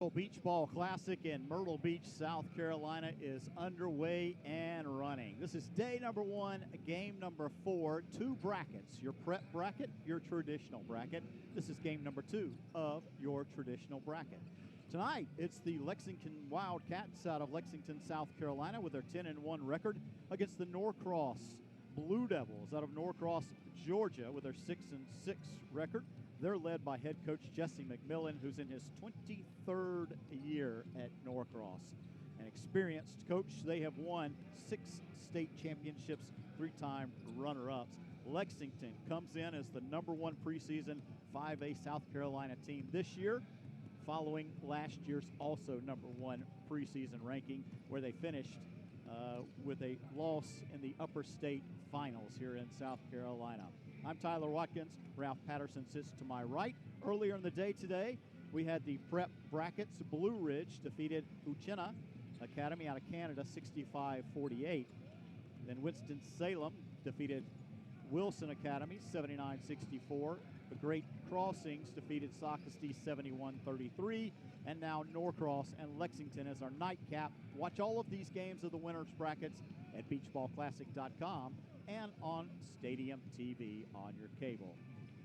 Beach Ball Classic in Myrtle Beach, South Carolina is underway and running. This is day number one, game number 4, 2 brackets, your prep bracket, your traditional bracket. This is game number 2 of your traditional bracket. Tonight, it's the Lexington Wildcats out of Lexington, South Carolina with their 10-1 record against the Norcross Blue Devils out of Norcross, Georgia with their 6-6 record. They're led by head coach Jesse McMillan, who's in his 23rd year at Norcross. An experienced coach. They have won 6 state championships, 3-time runner-ups. Lexington comes in as the number 1 preseason 5A South Carolina team this year, following last year's also number 1 preseason ranking, where they finished with a loss in the upper state finals here in South Carolina. I'm Tyler Watkins. Ralph Patterson sits to my right. Earlier in the day today, we had the prep brackets. Blue Ridge defeated Uchenna Academy out of Canada 65-48. Then Winston-Salem defeated Wilson Academy 79-64. The Great Crossings defeated Socastee 71-33. And now Norcross and Lexington as our nightcap. Watch all of these games of the winners brackets at beachballclassic.com and on Stadium TV on your cable.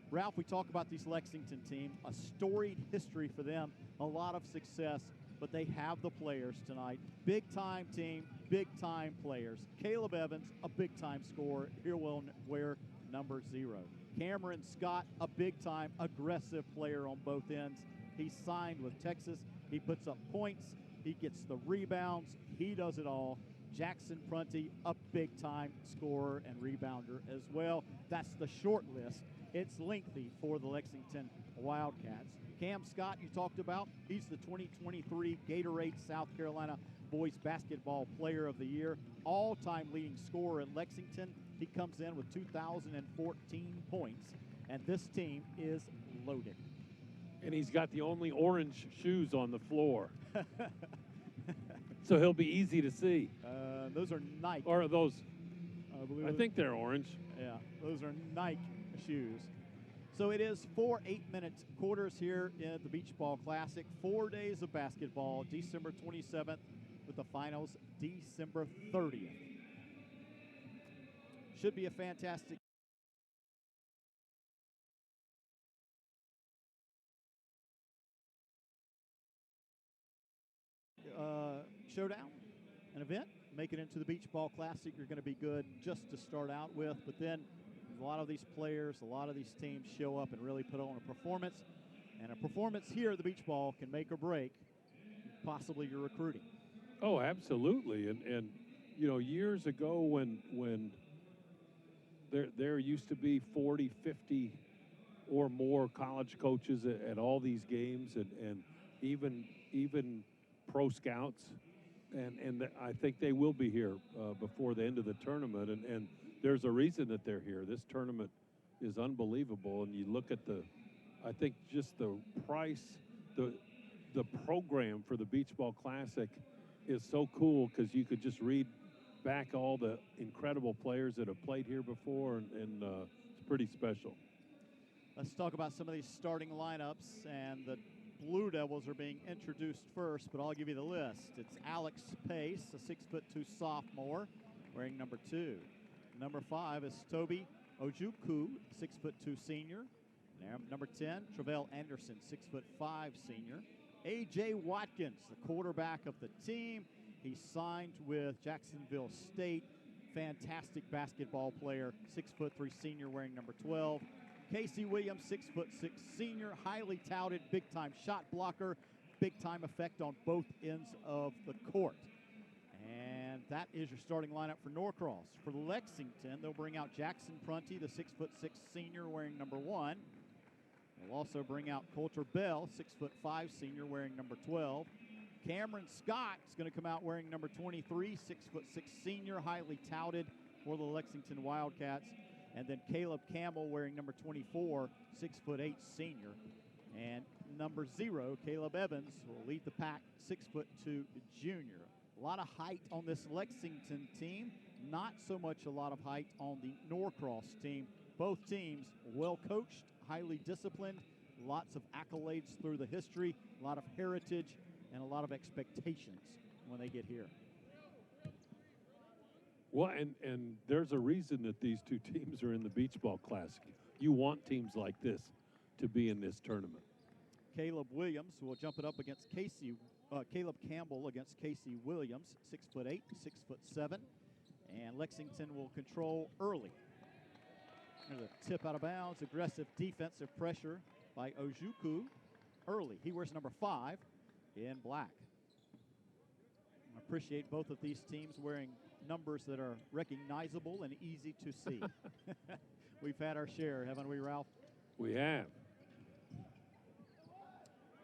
Ralph, we talk about this Lexington team, a storied history for them, a lot of success, but they have the players tonight. Big-time team, big-time players. Caleb Evans, a big-time scorer. Here will wear number 0. Cameron Scott, a big-time, aggressive player on both ends. He signed with Texas. He puts up points. He gets the rebounds. He does it all. Jackson Prunty, a big-time scorer and rebounder as well. That's the short list. It's lengthy for the Lexington Wildcats. Cam Scott, you talked about, he's the 2023 Gatorade South Carolina Boys Basketball Player of the Year, all-time leading scorer at Lexington. He comes in with 2,014 points, and this team is loaded. And he's got the only orange shoes on the floor. So he'll be easy to see. Those are Nike. Or are those? I I think they're orange. Yeah, those are Nike shoes. So it is 4 8-minute quarters here in the Beach Ball Classic. 4 days of basketball, December 27th, with the finals December 30th. Should be a fantastic showdown, an event. Make it into the Beach Ball Classic, you're going to be good just to start out with. But then a lot of these players, a lot of these teams show up and really put on a performance. And a performance here at the Beach Ball can make or break possibly your recruiting. Oh, absolutely. And you know, years ago when there used to be 40, 50 or more college coaches at all these games, and even pro scouts, and I think they will be here before the end of the tournament, and there's a reason that they're here. This tournament is unbelievable, and you look at I think just the price, the program for the Beach Ball Classic is so cool, because you could just read back all the incredible players that have played here before, and it's pretty special. Let's talk about some of these starting lineups, and the Blue Devils are being introduced first, but I'll give you the list. It's Alex Pace, a 6'2" sophomore, wearing number 2. Number 5 is Toby Ojukwu, 6'2" senior. Number 10, Travell Anderson, 6'5" senior. A.J. Watkins, the quarterback of the team. He signed with Jacksonville State. Fantastic basketball player, 6'3" senior, wearing number 12. Casey Williams, 6'6" senior, highly touted, big-time shot blocker, big-time effect on both ends of the court. And that is your starting lineup for Norcross. For Lexington, they'll bring out Jackson Prunty, the 6'6" senior, wearing number 1. They'll also bring out Coulter Bell, 6'5" senior, wearing number 12. Cameron Scott is going to come out wearing number 23, 6'6" senior, highly touted for the Lexington Wildcats. And then Caleb Campbell wearing number 24, 6'8" senior. And number 0, Caleb Evans, will lead the pack, 6'2" junior. A lot of height on this Lexington team, not so much a lot of height on the Norcross team. Both teams well coached, highly disciplined. lots of accolades through the history, a lot of heritage, and a lot of expectations when they get here. Well, and there's a reason that these two teams are in the Beach Ball Classic. You want teams like this to be in this tournament. Caleb Williams will jump it up against Caleb Campbell against Casey Williams, 6'8", 6'7", and Lexington will control early. There's a tip out of bounds, aggressive defensive pressure by Ojuku early. He wears number 5 in black. I appreciate both of these teams wearing numbers that are recognizable and easy to see. We've had our share, haven't we, Ralph? We have.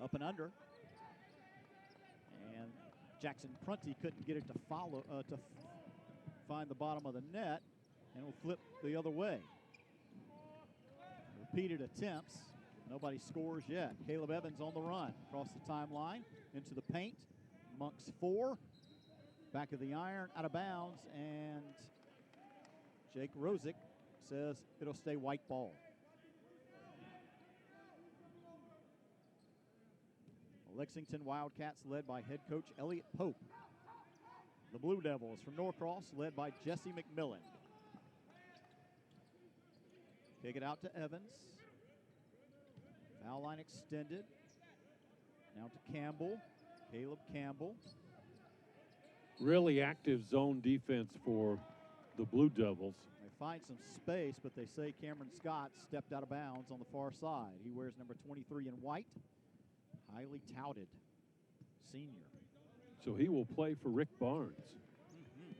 Up and under. And Jackson Prunty couldn't get it to follow, to find the bottom of the net, and will flip the other way. Repeated attempts. Nobody scores yet. Caleb Evans on the run. Across the timeline, into the paint. Monk's 4. Back of the iron, out of bounds, and Jake Rosick says it'll stay white ball. Lexington Wildcats led by head coach Elliott Pope. The Blue Devils from Norcross led by Jesse McMillan. Kick it out to Evans. Foul line extended. Now to Campbell, Caleb Campbell. Really active zone defense for the Blue Devils. They find some space, but they say Cameron Scott stepped out of bounds on the far side. He wears number 23 in white. Highly touted senior. So he will play for Rick Barnes. Mm-hmm.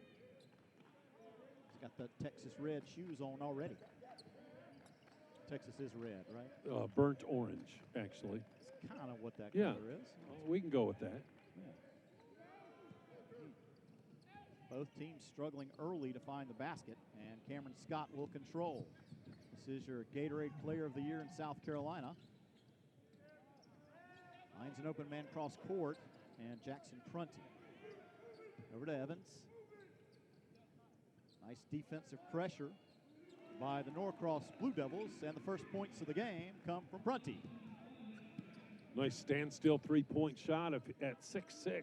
He's got the Texas red shoes on already. Texas is red, right? Burnt orange, actually. It's kind of what that color is. We can go with that. Both teams struggling early to find the basket, and Cameron Scott will control. This is your Gatorade Player of the Year in South Carolina. Finds an open man cross court, and Jackson Prunty. Over to Evans. Nice defensive pressure by the Norcross Blue Devils, and the first points of the game come from Prunty. Nice standstill three-point shot at 6'6".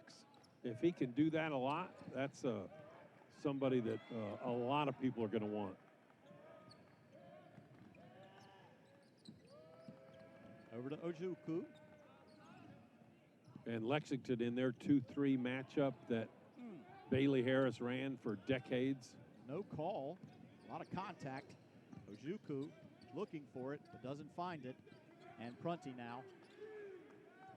If he can do that a lot, that's somebody that a lot of people are going to want. Over to Ojuku. And Lexington in their 2-3 matchup that Bailey Harris ran for decades. No call. A lot of contact. Ojuku looking for it, but doesn't find it. And Prunty now,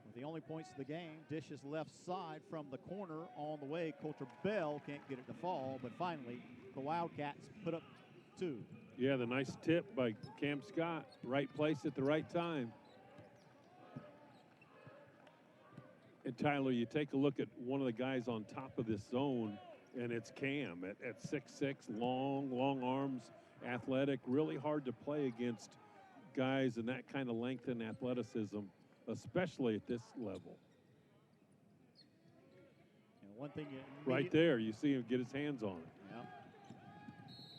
with the only points of the game, dishes left side from the corner on the way. Coulter Bell can't get it to fall, but finally the Wildcats put up 2. Yeah, the nice tip by Cam Scott. Right place at the right time. And Tyler, you take a look at one of the guys on top of this zone, and it's Cam at 6'6", long arms, athletic, really hard to play against guys in that kind of length and athleticism, especially at this level. And one thing right there, you see him get his hands on it.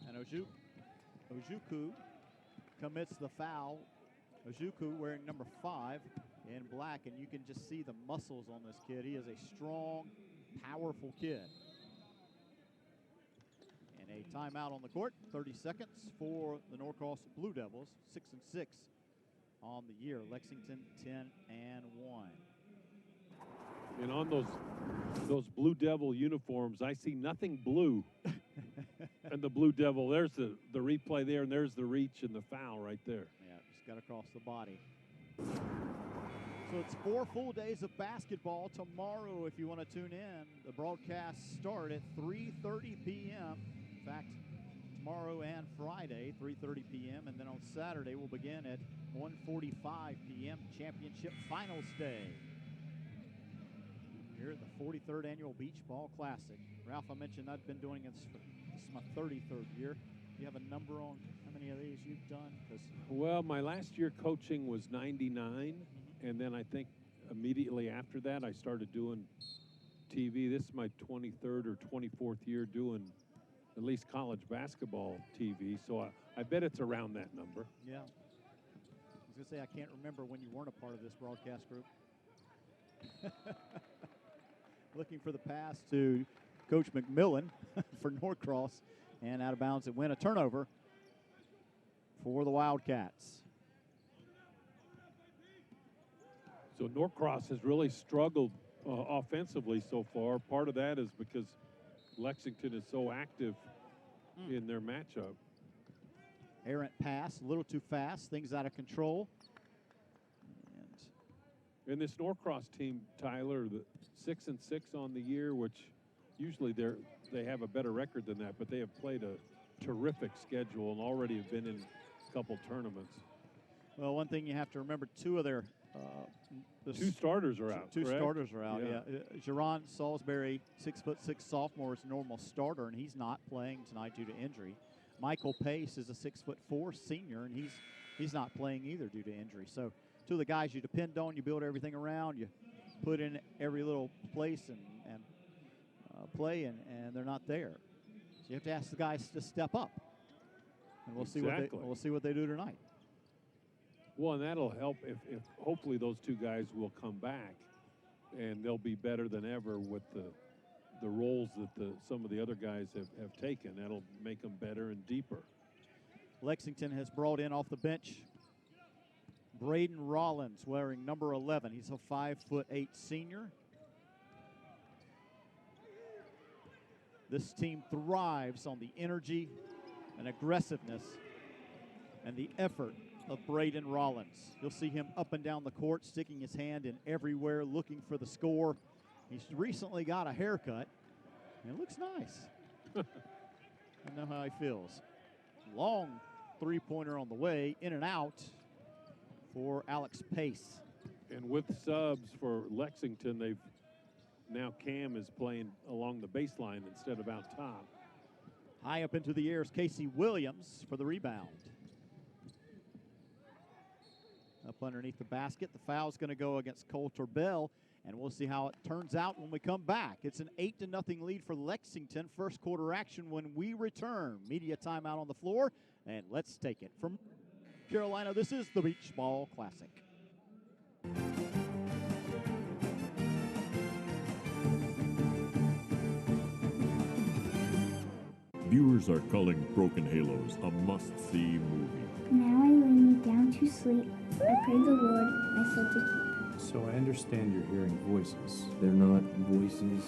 Yeah. And Ojuku commits the foul. Ojuku wearing number 5 in black, and you can just see the muscles on this kid. He is a strong, powerful kid. And a timeout on the court, 30 seconds for the Norcross Blue Devils, 6-6 on the year. Lexington 10-1. And on those Blue Devil uniforms, I see nothing blue. And the Blue Devil, there's the replay there, and there's the reach and the foul right there. Yeah, just got across the body. So it's 4 full days of basketball tomorrow if you want to tune in. The broadcasts start at 3:30 p.m. In fact, tomorrow and Friday, 3:30 p.m. And then on Saturday, we'll begin at 1:45 p.m. Championship Finals Day here at the 43rd Annual Beach Ball Classic. Ralph, I mentioned I've been doing this is my 33rd year. Do you have a number on how many of these you've done? Well, my last year coaching was 99. And then I think immediately after that, I started doing TV. This is my 23rd or 24th year doing at least college basketball TV. So I bet it's around that number. Yeah. I was going to say, I can't remember when you weren't a part of this broadcast group. Looking for the pass to Coach McMillan for Norcross, and out of bounds. It went a turnover for the Wildcats. So Norcross has really struggled offensively so far. Part of that is because Lexington is so active in their matchup. Errant pass, a little too fast, things out of control. And this Norcross team, Tyler, the 6-6 on the year, which usually they have a better record than that, but they have played a terrific schedule and already have been in a couple tournaments. Well, one thing you have to remember, two of their two starters are out. Two correct? starters are out. Yeah, Jerron Salisbury, 6'6" sophomore, is a normal starter, and he's not playing tonight due to injury. Michael Pace is a 6'4" senior, and he's not playing either due to injury. So two of the guys you depend on, you build everything around, you put in every little place and play, and they're not there. So you have to ask the guys to step up, and we'll see what they do tonight. Well, and that'll help if hopefully those two guys will come back, and they'll be better than ever with the roles that some of the other guys have taken. That'll make them better and deeper. Lexington has brought in off the bench Braden Rollins, wearing number 11. He's a 5'8" senior. This team thrives on the energy and aggressiveness and the effort of Braden Rollins. You'll see him up and down the court, sticking his hand in everywhere, looking for the score. He's recently got a haircut, and it looks nice. I know how he feels. Long three-pointer on the way, in and out for Alex Pace. And with subs for Lexington, now Cam is playing along the baseline instead of out top. High up into the air is Casey Williams for the rebound. Up underneath the basket. The foul's going to go against Coulter Bell, and we'll see how it turns out when we come back. It's an 8-0 lead for Lexington. First quarter action when we return. Media timeout on the floor, and let's take it from Carolina. This is the Beach Ball Classic. Viewers are calling Broken Halos a must-see movie. Now I lay me down to sleep. I pray the Lord my soul to keep. So I understand you're hearing voices. They're not voices,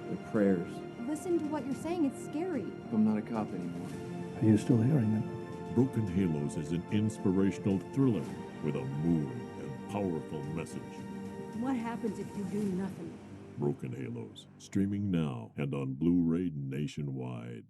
they're prayers. Listen to what you're saying, it's scary. I'm not a cop anymore. Are you still hearing them? Broken Halos is an inspirational thriller with a moving and powerful message. What happens if you do nothing? Broken Halos, streaming now and on Blu-ray nationwide.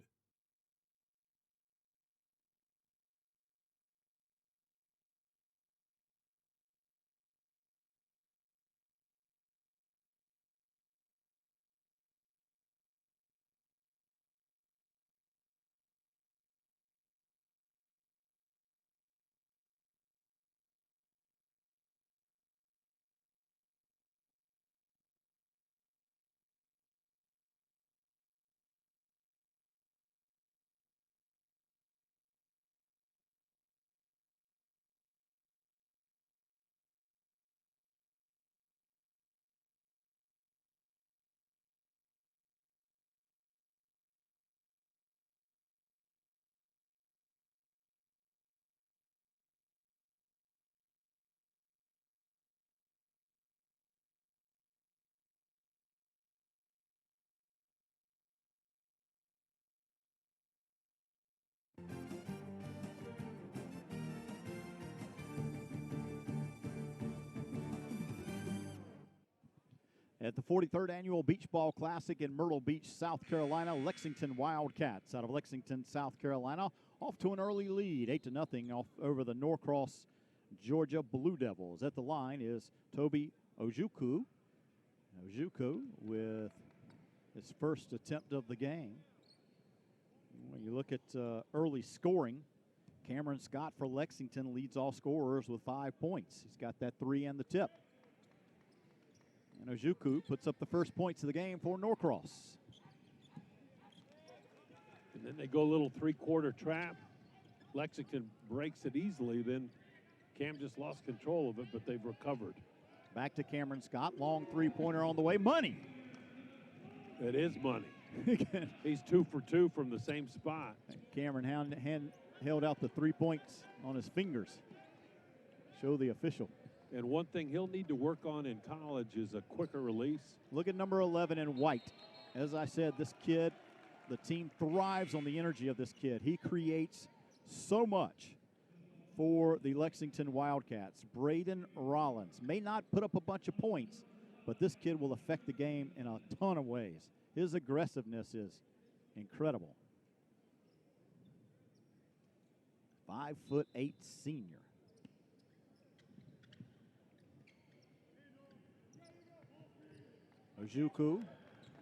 At the 43rd Annual Beach Ball Classic in Myrtle Beach, South Carolina, Lexington Wildcats out of Lexington, South Carolina, off to an early lead, 8-0 off over the Norcross, Georgia Blue Devils. At the line is Toby Ojukwu. Ojukwu with his first attempt of the game. When you look at early scoring, Cameron Scott for Lexington leads all scorers with 5 points. He's got that 3 and the tip. And Ojukwu puts up the first points of the game for Norcross. And then they go a little three-quarter trap. Lexington breaks it easily. Then Cam just lost control of it, but they've recovered. Back to Cameron Scott. Long three-pointer on the way. Money. It is money. He's 2 for 2 from the same spot. Cameron held out the 3 points on his fingers. Show the official. And one thing he'll need to work on in college is a quicker release. Look at number 11 in white. As I said, this kid, the team thrives on the energy of this kid. He creates so much for the Lexington Wildcats. Braden Rollins may not put up a bunch of points, but this kid will affect the game in a ton of ways. His aggressiveness is incredible. 5'8" senior. Ojukwu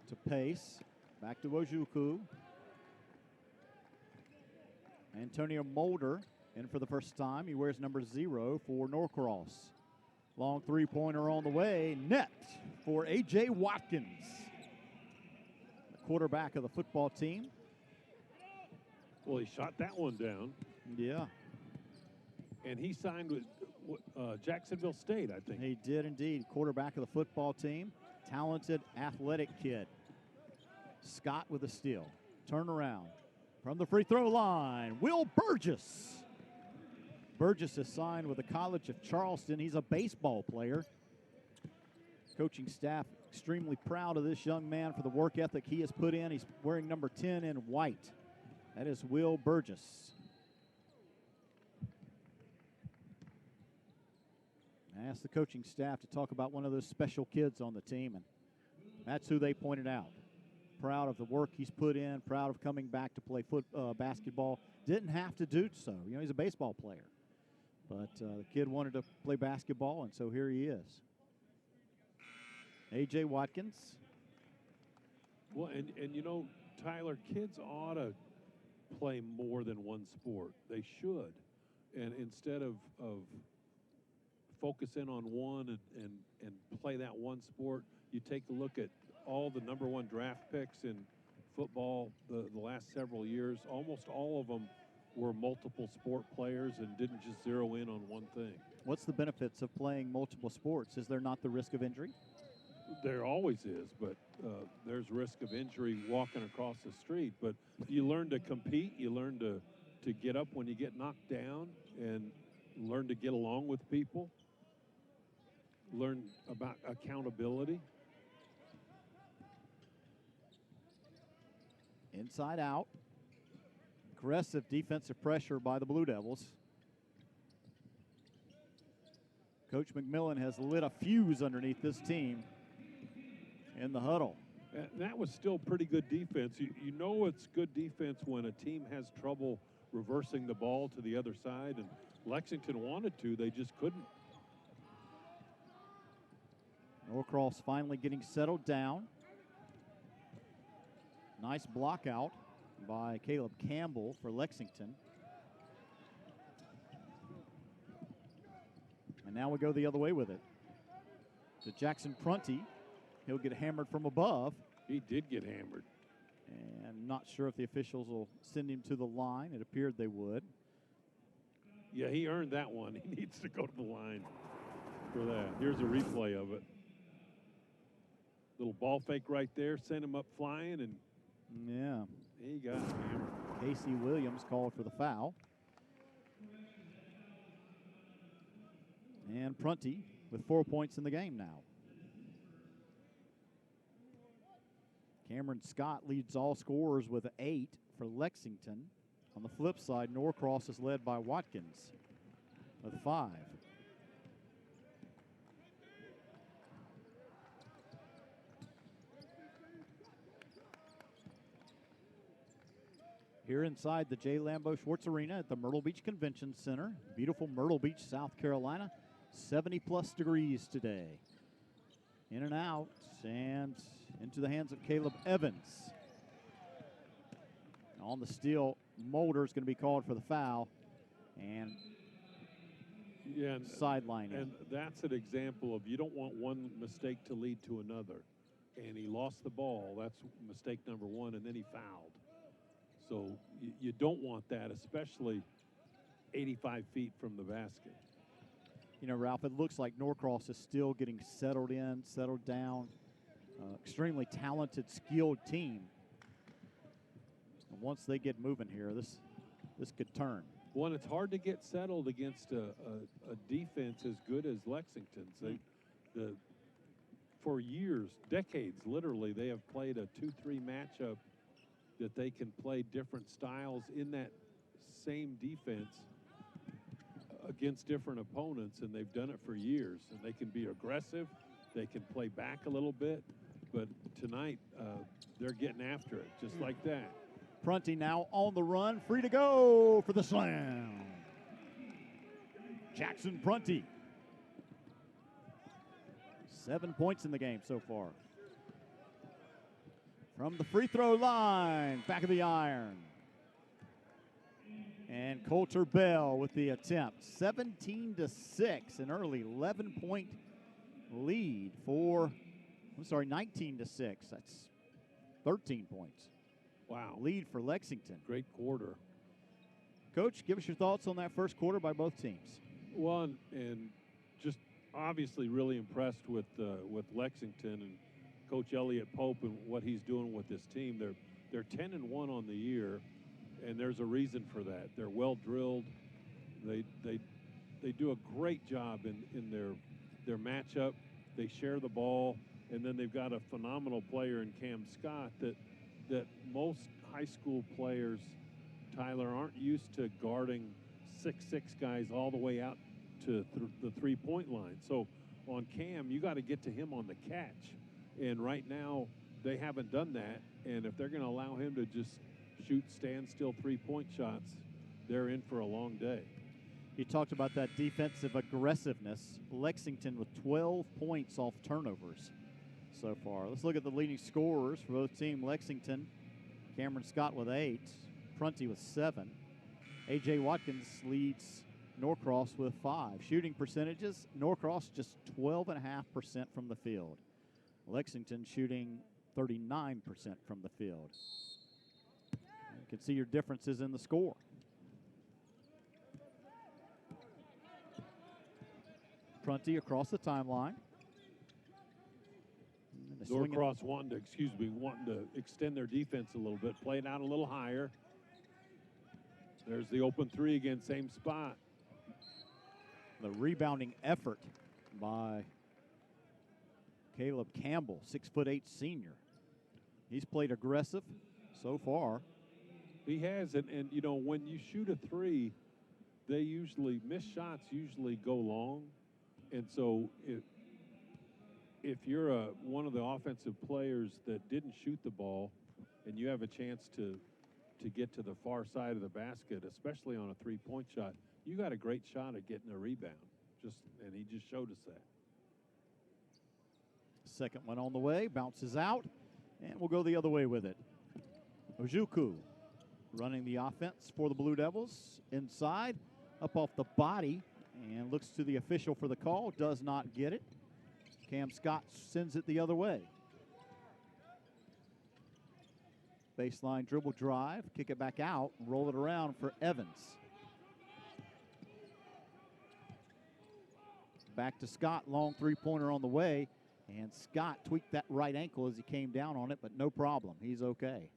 to Pace. Back to Ojukwu. Antonio Mulder in for the first time. He wears number 0 for Norcross. Long three-pointer on the way. Net for A.J. Watkins, the quarterback of the football team. Well, he shot that one down. Yeah. And he signed with Jacksonville State, I think. He did indeed. Quarterback of the football team. Talented, athletic kid. Scott with a steal. Turnaround from the free throw line. Will Burgess. Burgess is signed with the College of Charleston. He's a baseball player. Coaching staff extremely proud of this young man for the work ethic he has put in. He's wearing number 10 in white. That is Will Burgess. I asked the coaching staff to talk about one of those special kids on the team, and that's who they pointed out. Proud of the work he's put in, proud of coming back to play basketball. Didn't have to do so. You know, he's a baseball player. But the kid wanted to play basketball, and so here he is. A.J. Watkins. Well, and you know, Tyler, kids ought to play more than one sport. They should. And instead of focus in on one and play that one sport, you take a look at all the number 1 draft picks in football the last several years. Almost all of them were multiple sport players and didn't just zero in on one thing. What's the benefits of playing multiple sports? Is there not the risk of injury? There always is, but there's risk of injury walking across the street. But you learn to compete. You learn to get up when you get knocked down and learn to get along with people. Learn about accountability. Inside out. Aggressive defensive pressure by the Blue Devils. Coach McMillan has lit a fuse underneath this team in the huddle. And that was still pretty good defense. You know it's good defense when a team has trouble reversing the ball to the other side, and Lexington wanted to, they just couldn't. Norcross finally getting settled down. Nice block out by Caleb Campbell for Lexington. And now we go the other way with it. To Jackson Prunty. He'll get hammered from above. He did get hammered. And not sure if the officials will send him to the line. It appeared they would. Yeah, he earned that one. He needs to go to the line for that. Here's a replay of it. Little ball fake right there, sent him up flying, and yeah, he got hammered. Casey Williams called for the foul. And Prunty with 4 points in the game now. Cameron Scott leads all scorers with 8 for Lexington. On the flip side, Norcross is led by Watkins with 5. Here inside the J. Lambeau Schwartz Arena at the Myrtle Beach Convention Center. Beautiful Myrtle Beach, South Carolina. 70-plus degrees today. In and out, and into the hands of Caleb Evans. On the steal, Mulder is going to be called for the foul. And sidelining. And that's an example of you don't want one mistake to lead to another. And he lost the ball. That's mistake number 1, and then he fouled. So you don't want that, especially 85 feet from the basket. You know, Ralph, it looks like Norcross is still getting settled in, settled down. Extremely talented, skilled team. And once they get moving here, this could turn. Well, it's hard to get settled against a defense as good as Lexington's. For years, decades, literally, they have played a 2-3 matchup that they can play different styles in that same defense against different opponents, and they've done it for years. And they can be aggressive, they can play back a little bit, but tonight they're getting after it just like that. Prunty now on the run, free to go for the slam. Jackson Prunty. 7 points in the game so far. From the free throw line, back of the iron. And Coulter Bell with the attempt. 17-6, an early 11-point lead for, 19-6. That's 13 points. Wow. Lead for Lexington. Great quarter. Coach, give us your thoughts on that first quarter by both teams. One, and just obviously really impressed with Lexington and Coach Elliott Pope and what he's doing with this team. They're 10-1 on the year, and there's a reason for that. They're well drilled. They do a great job in their matchup. They share the ball, and then they've got a phenomenal player in Cam Scott that most high school players, Tyler, aren't used to guarding 6'6" guys all the way out to the three-point line. So on Cam, you got to get to him on the catch. And right now, they haven't done that. And if they're going to allow him to just shoot standstill three-point shots, they're in for a long day. You talked about that defensive aggressiveness. Lexington with 12 points off turnovers so far. Let's look at the leading scorers for both teams. Lexington, Cameron Scott with 8, Prunty with 7. A.J. Watkins leads Norcross with 5. Shooting percentages, Norcross just 12.5% from the field. Lexington shooting 39% from the field. You can see your differences in the score. Prunty across the timeline. Norcross wanting to extend their defense a little bit, play it out a little higher. There's the open three again, same spot. The rebounding effort by Caleb Campbell, 6'8" senior. He's played aggressive so far. He has, and you know, when you shoot a three, they usually, missed shots usually go long. And so if you're one of the offensive players that didn't shoot the ball and you have a chance to get to the far side of the basket, especially on a three-point shot, you got a great shot at getting a rebound. And he just showed us that. Second one on the way, bounces out, and we'll go the other way with it. Ojuku running the offense for the Blue Devils. Inside, up off the body, and looks to the official for the call. Does not get it. Cam Scott sends it the other way. Baseline dribble drive, kick it back out, roll it around for Evans. Back to Scott, long three-pointer on the way, and Scott tweaked that right ankle as he came down on it, but no problem. He's okay.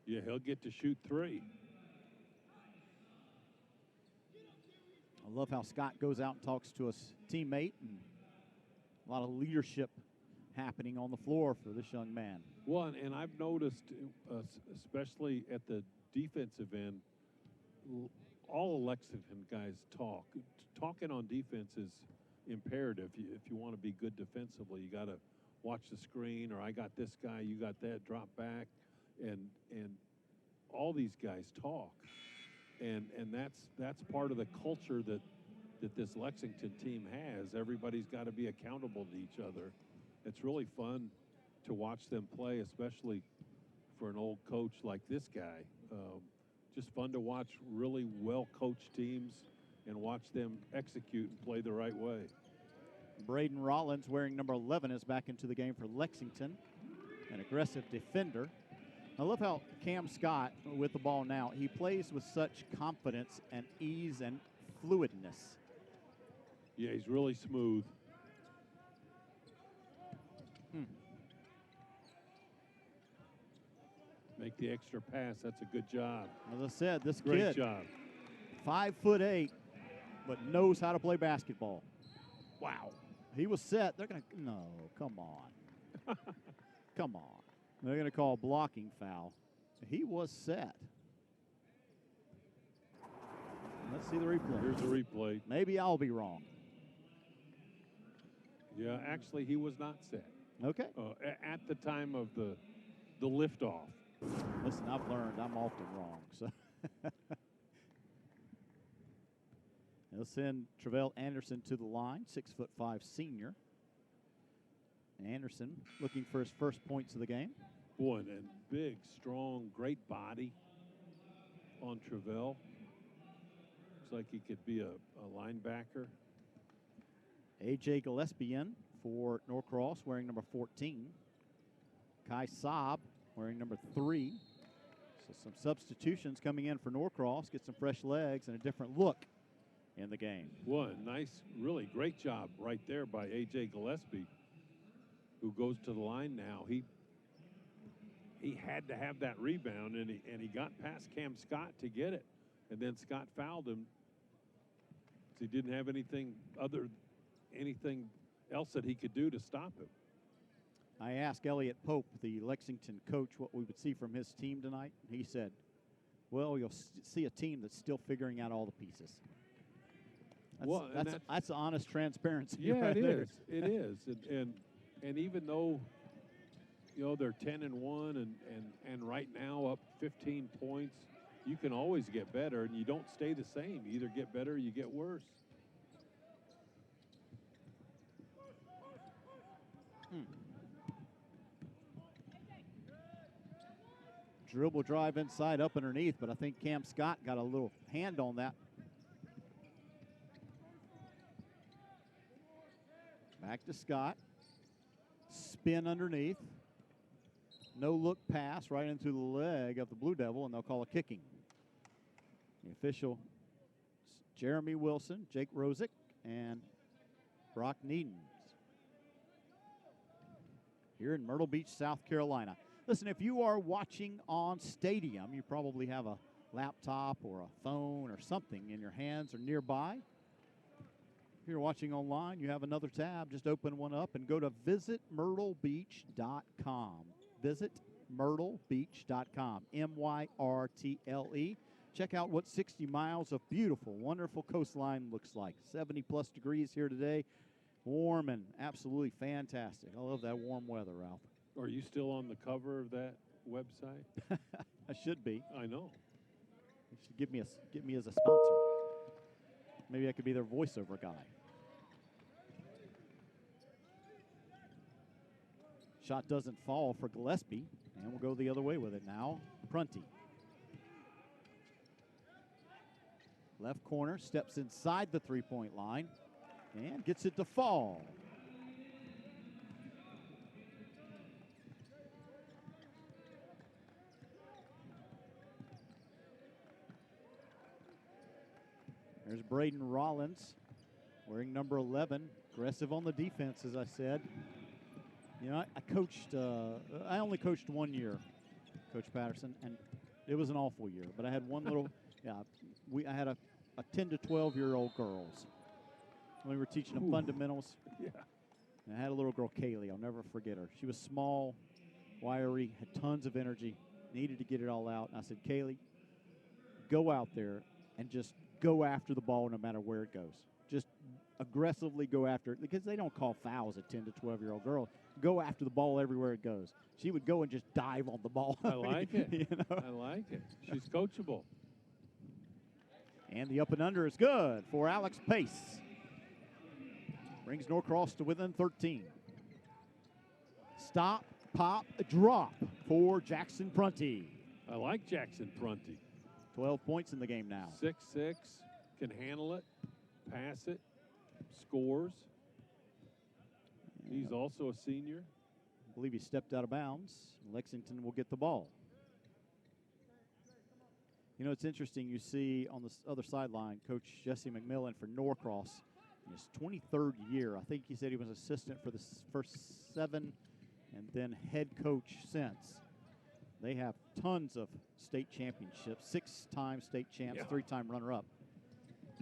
Yeah, he'll get to shoot three. I love how Scott goes out and talks to his teammate, and a lot of leadership happening on the floor for this young man. Well, and I've noticed, especially at the defensive end, all Lexington guys talk. Talking on defense is imperative. If you want to be good defensively, you got to watch the screen, or I got this guy, you got that, drop back, and all these guys talk, and that's part of the culture that this Lexington team has. Everybody's got to be accountable to each other. It's really fun to watch them play, especially for an old coach like this guy. Just fun to watch really well-coached teams and watch them execute and play the right way. Braden Rollins, wearing number 11, is back into the game for Lexington, an aggressive defender. I love how Cam Scott, with the ball now, he plays with such confidence and ease and fluidness. Yeah, he's really smooth. Make the extra pass. That's a good job. As I said, this Great kid, job. 5'8", but knows how to play basketball. Wow. He was set. They're going to, no, come on. Come on. They're going to call a blocking foul. He was set. Let's see the replay. Here's the replay. Maybe I'll be wrong. Yeah, actually, he was not set. Okay. At the time of the liftoff. Listen, I've learned I'm often wrong. So they'll send Travell Anderson to the line, 6'5" senior. Anderson looking for his first points of the game. Boy, and big, strong, great body on Travell. Looks like he could be a linebacker. A.J. Gillespie in for Norcross, wearing number 14. Kai Saab wearing number 3. So some substitutions coming in for Norcross. Get some fresh legs and a different look in the game. What a nice, really great job right there by A.J. Gillespie, who goes to the line now. He had to have that rebound, and he got past Cam Scott to get it. And then Scott fouled him. So he didn't have anything else that he could do to stop him. I asked Elliot Pope, the Lexington coach, what we would see from his team tonight. He said, well, you'll see a team that's still figuring out all the pieces. That's honest transparency. Yeah, right it there. is. It is. And even though, they're 10-1 and right now up 15 points, you can always get better, and you don't stay the same. You either get better or you get worse. Dribble drive inside, up underneath, but I think Cam Scott got a little hand on that. Back to Scott. Spin underneath. No look pass right into the leg of the Blue Devil, and they'll call a kicking. The official, Jeremy Wilson, Jake Rosick, and Brock Needens. Here in Myrtle Beach, South Carolina. Listen, if you are watching on Stadium, you probably have a laptop or a phone or something in your hands or nearby. If you're watching online, you have another tab. Just open one up and go to visitmyrtlebeach.com. Visit myrtlebeach.com, M-Y-R-T-L-E. Check out what 60 miles of beautiful, wonderful coastline looks like. 70-plus degrees here today. Warm and absolutely fantastic. I love that warm weather, Ralph. Are you still on the cover of that website? I should be. I know. You should get me as a sponsor. Maybe I could be their voiceover guy. Shot doesn't fall for Gillespie, and we'll go the other way with it now. Prunty. Left corner, steps inside the three-point line, and gets it to fall. There's Braden Rollins, wearing number 11, aggressive on the defense, as I said. I coached, I only coached 1 year, Coach Patterson, and it was an awful year. But I had one little, I had a 10 to 12-year-old girls. We were teaching them fundamentals. Yeah. And I had a little girl, Kaylee. I'll never forget her. She was small, wiry, had tons of energy, needed to get it all out. And I said, Kaylee, go out there and just go after the ball no matter where it goes. Just aggressively go after it, because they don't call fouls at 10 to 12-year-old girls. Go after the ball everywhere it goes. She would go and just dive on the ball. I like it. I like it. She's coachable. And the up and under is good for Alex Pace. Brings Norcross to within 13. Stop, pop, drop for Jackson Prunty. I like Jackson Prunty. 12 points in the game now. 6'6", can handle it, pass it, scores. He's also a senior. I believe he stepped out of bounds. Lexington will get the ball. You know, it's interesting. You see on the other sideline, Coach Jesse McMillan for Norcross in his 23rd year. I think he said he was assistant for the first 7 and then head coach since. They have tons of state championships, 6-time state champs, 3-time runner-up.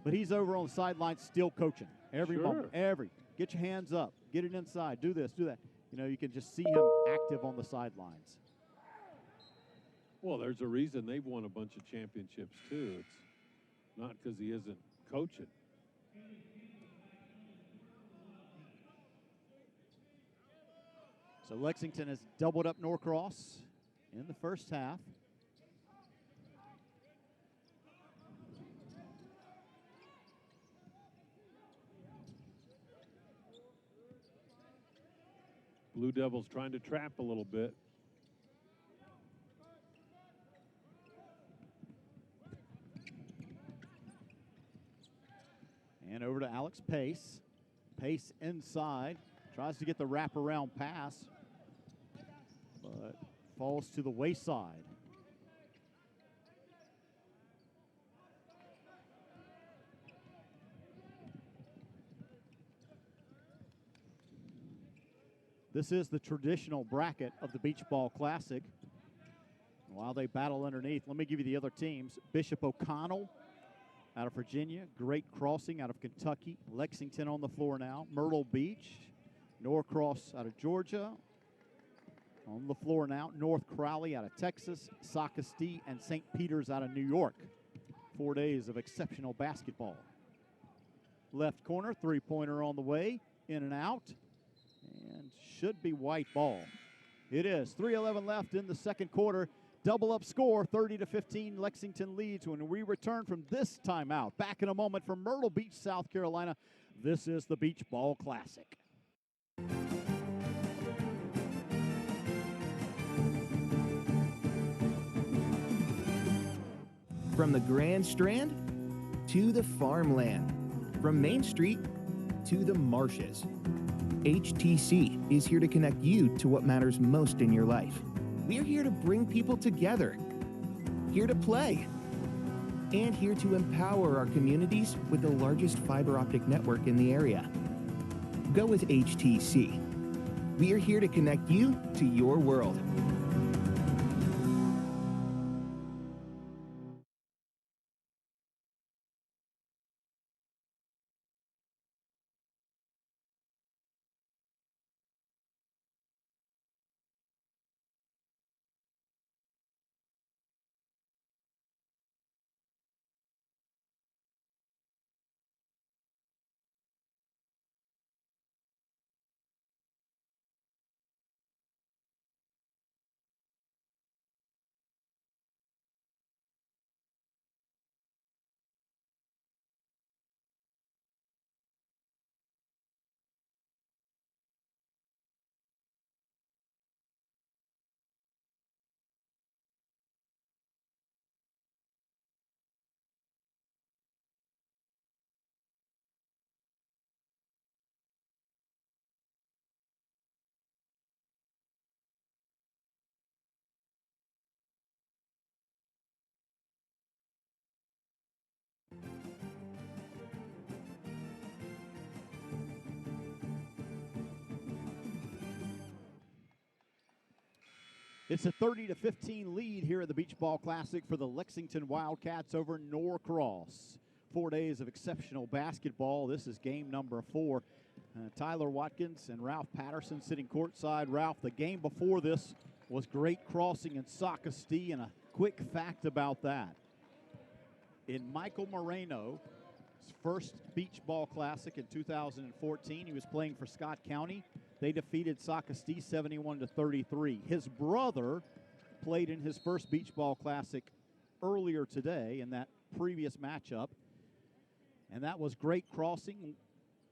But he's over on the sideline still coaching every moment, get your hands up, get it inside, do this, do that. You know, you can just see him active on the sidelines. Well, there's a reason they've won a bunch of championships, too. It's not because he isn't coaching. So Lexington has doubled up Norcross in the first half. Blue Devils trying to trap a little bit. And over to Alex Pace. Pace inside. Tries to get the wraparound pass, but falls to the wayside. This is the traditional bracket of the Beach Ball Classic. While they battle underneath, let me give you the other teams. Bishop O'Connell out of Virginia, Great Crossing out of Kentucky, Lexington on the floor now, Myrtle Beach, Norcross out of Georgia on the floor now, North Crowley out of Texas, Socastee and St. Peter's out of New York. 4 days of exceptional basketball. Left corner, three-pointer on the way, in and out, and should be white ball. It is. 3:11 left in the second quarter. Double up score, 30-15, Lexington leads when we return from this timeout. Back in a moment from Myrtle Beach, South Carolina. This is the Beach Ball Classic. From the Grand Strand to the farmland, from Main Street to the marshes, HTC is here to connect you to what matters most in your life. We're here to bring people together, here to play, and here to empower our communities with the largest fiber optic network in the area. Go with HTC. We are here to connect you to your world. It's a 30-15 lead here at the Beach Ball Classic for the Lexington Wildcats over Norcross. 4 days of exceptional basketball. This is game number 4. Tyler Watkins and Ralph Patterson sitting courtside. Ralph, the game before this was Great Crossing and Socastee, and a quick fact about that. In Michael Moreno's first Beach Ball Classic in 2014, he was playing for Scott County. They defeated Socastee 71-33. His brother played in his first Beach Ball Classic earlier today in that previous matchup, and that was Great Crossing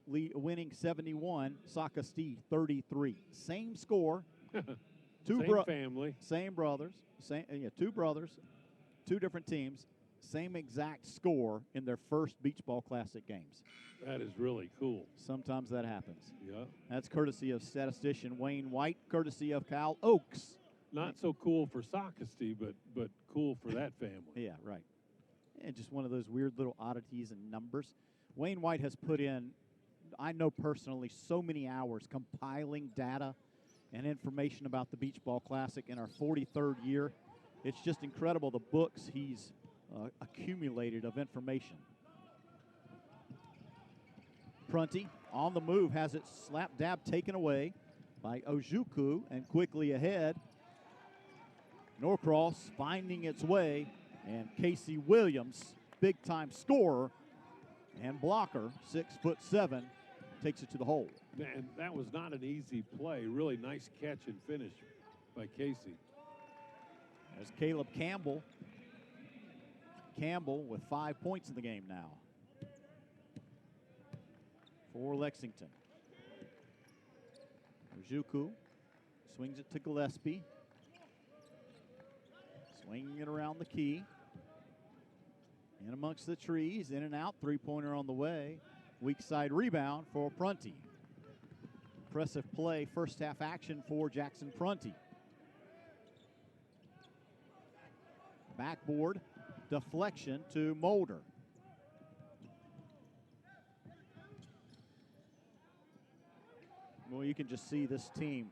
winning 71, Socastee 33. Same score. Same family. Same brothers. Two brothers, two different teams. Same exact score in their first Beach Ball Classic games. That is really cool. Sometimes that happens. Yeah. That's courtesy of statistician Wayne White, courtesy of Cal Oaks. Not so cool for Socastee, but cool for that family. Yeah, right. And just one of those weird little oddities and numbers. Wayne White has put in, I know personally, so many hours compiling data and information about the Beach Ball Classic in our 43rd year. It's just incredible the books he's accumulated of information. Prunty on the move, has it slap dab taken away by Ojukwu, and quickly ahead. Norcross finding its way, and Casey Williams, big time scorer and blocker, 6'7", takes it to the hole. And that was not an easy play. Really nice catch and finish by Casey. There's Caleb Campbell. Campbell with 5 points in the game now for Lexington. Ojukwu swings it to Gillespie. Swinging it around the key. In amongst the trees, in and out, three-pointer on the way. Weak side rebound for Prunty. Impressive play, first half action for Jackson Prunty. Backboard deflection to Mulder. Well, you can just see this team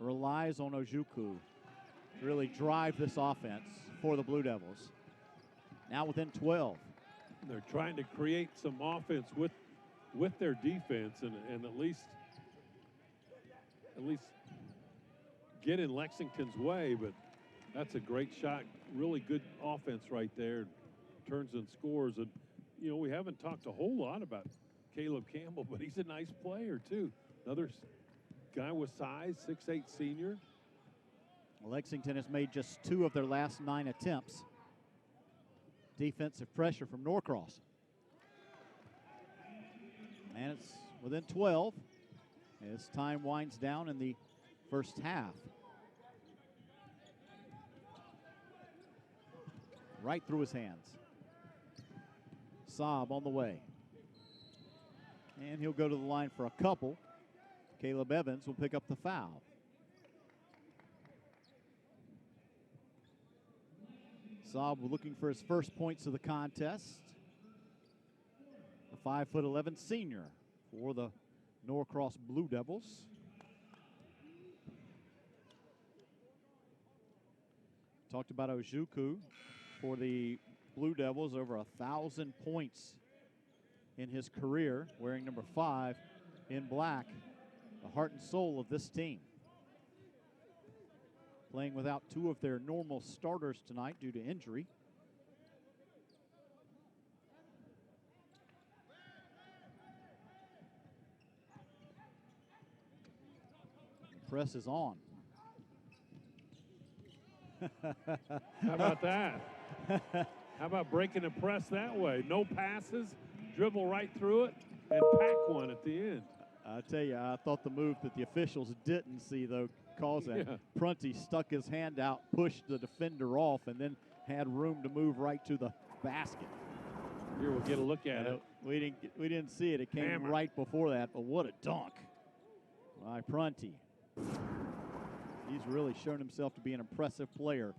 relies on Ojukwu to really drive this offense for the Blue Devils. Now within 12. They're trying to create some offense with their defense and at least get in Lexington's way, but that's a great shot. Really good offense right there. Turns and scores. And, you know, we haven't talked a whole lot about Caleb Campbell, but he's a nice player, too. Another guy with size, 6'8" senior. Lexington has made just 2 of their last 9 attempts. Defensive pressure from Norcross. And it's within 12 as time winds down in the first half. Right through his hands. Saab on the way. And he'll go to the line for a couple. Caleb Evans will pick up the foul. Saab looking for his first points of the contest. The 5'11" senior for the Norcross Blue Devils. Talked about Ojukwu for the Blue Devils, over 1,000 points in his career, wearing number 5 in black, the heart and soul of this team. Playing without 2 of their normal starters tonight due to injury. The press is on. How about that? How about breaking a press that way? No passes, dribble right through it, and pack one at the end. I tell you, I thought the move that the officials didn't see, though, caused that. Yeah. Prunty stuck his hand out, pushed the defender off, and then had room to move right to the basket. Here, we'll get a look at it. We didn't see it. It came Hammer. right before that, but what a dunk by Prunty. He's really shown himself to be an impressive player.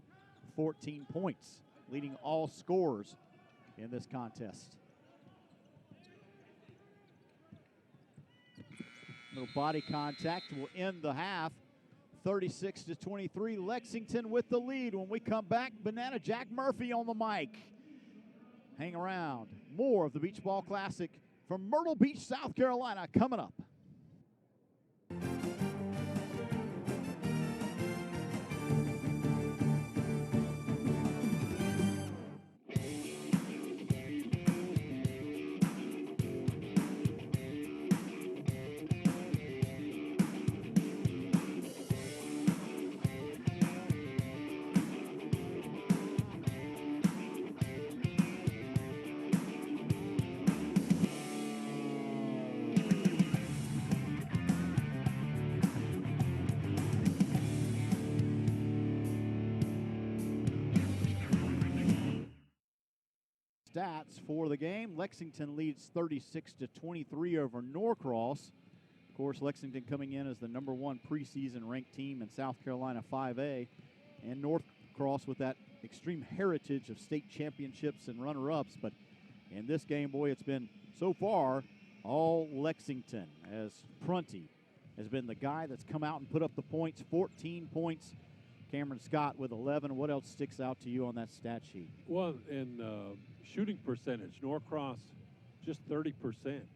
14 points, leading all scorers in this contest. Little body contact will end the half. 36-23, Lexington with the lead. When we come back, Banana Jack Murphy on the mic. Hang around. More of the Beach Ball Classic from Myrtle Beach, South Carolina, coming up. Stats for the game. Lexington leads 36-23 over Norcross. Of course, Lexington coming in as the #1 preseason ranked team in South Carolina 5A. And Norcross with that extreme heritage of state championships and runner-ups, but in this game, boy, it's been so far all Lexington, as Prunty has been the guy that's come out and put up the points, 14 points. Cameron Scott with 11. What else sticks out to you on that stat sheet? Well, in shooting percentage, Norcross just 30%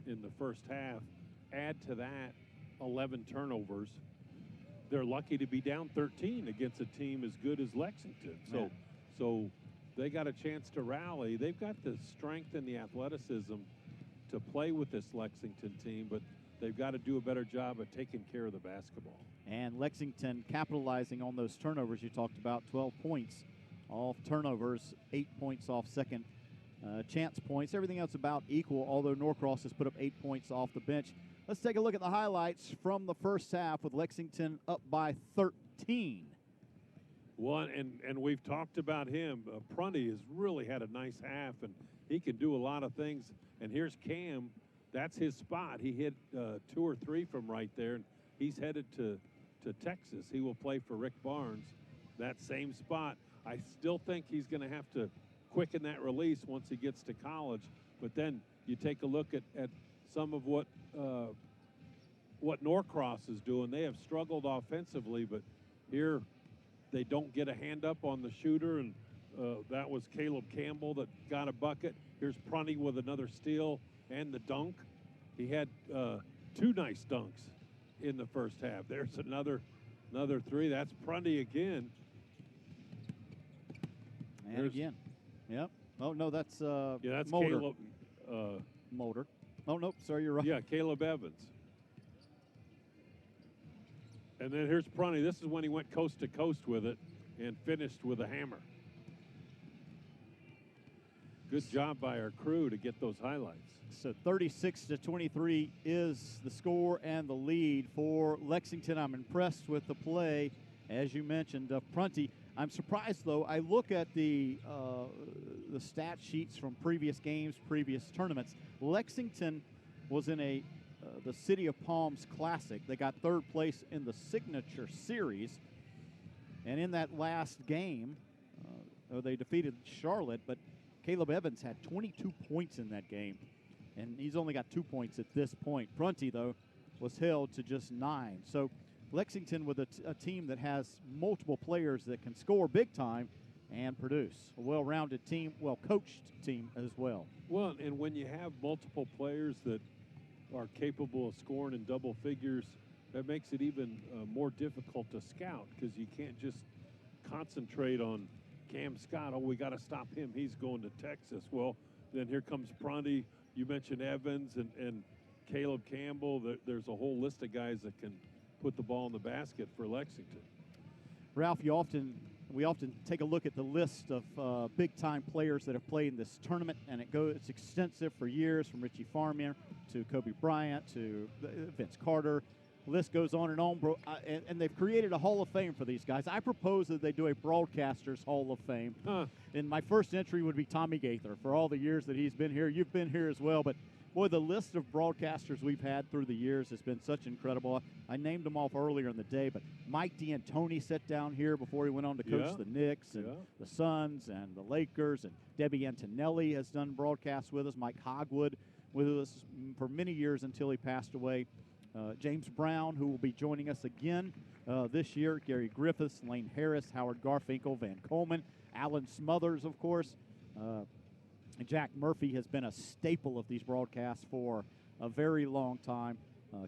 in the first half. Add to that 11 turnovers. They're lucky to be down 13 against a team as good as Lexington. So they got a chance to rally. They've got the strength and the athleticism to play with this Lexington team, but they've got to do a better job at taking care of the basketball. And Lexington capitalizing on those turnovers you talked about, 12 points off turnovers, 8 points off second chance points. Everything else about equal, although Norcross has put up 8 points off the bench. Let's take a look at the highlights from the first half with Lexington up by 13. Well, and we've talked about him. Prunty has really had a nice half, and he can do a lot of things. And here's Cam. That's his spot. He hit 2 or 3 from right there, and he's headed to Texas. He will play for Rick Barnes, that same spot. I still think he's going to have to quicken that release once he gets to college. But then you take a look at some of what Norcross is doing. They have struggled offensively, but here they don't get a hand up on the shooter, and that was Caleb Campbell that got a bucket. Here's Prunty with another steal and the dunk. He had 2 nice dunks in the first half. There's another 3. That's Prunty again. And again. Yep. Oh, no, that's that's Mulder. Caleb. Mulder. Oh, no, sorry, you're right. Yeah, Caleb Evans. And then here's Prunty. This is when he went coast to coast with it and finished with a hammer. Good job by our crew to get those highlights. So 36-23 is the score and the lead for Lexington. I'm impressed with the play, as you mentioned, of Prunty. I'm surprised, though. I look at the stat sheets from previous games, previous tournaments. Lexington was in the City of Palms Classic. They got 3rd place in the Signature Series. And in that last game, they defeated Charlotte, but Caleb Evans had 22 points in that game, and he's only got 2 points at this point. Prunty, though, was held to just 9. So Lexington with a team that has multiple players that can score big time and produce. A well-rounded team, well-coached team as well. Well, and when you have multiple players that are capable of scoring in double figures, that makes it even more difficult to scout, because you can't just concentrate on Cam Scott. Oh, we got to stop him. He's going to Texas. Well, then here comes Prunty. You mentioned Evans and Caleb Campbell. There's a whole list of guys that can put the ball in the basket for Lexington. Ralph, we often take a look at the list of big-time players that have played in this tournament, and it's extensive for years, from Richie Farmier to Kobe Bryant to Vince Carter. The list goes on and on, bro. And they've created a Hall of Fame for these guys. I propose that they do a Broadcasters Hall of Fame. And my first entry would be Tommy Gaither. For all the years that he's been here, you've been here as well. But, boy, the list of broadcasters we've had through the years has been such incredible. I named them off earlier in the day, but Mike D'Antoni sat down here before he went on to coach the Knicks and the Suns and the Lakers. And Debbie Antonelli has done broadcasts with us. Mike Hogwood with us for many years until he passed away. James Brown, who will be joining us again this year. Gary Griffiths, Lane Harris, Howard Garfinkel, Van Coleman, Alan Smothers, of course. Jack Murphy has been a staple of these broadcasts for a very long time.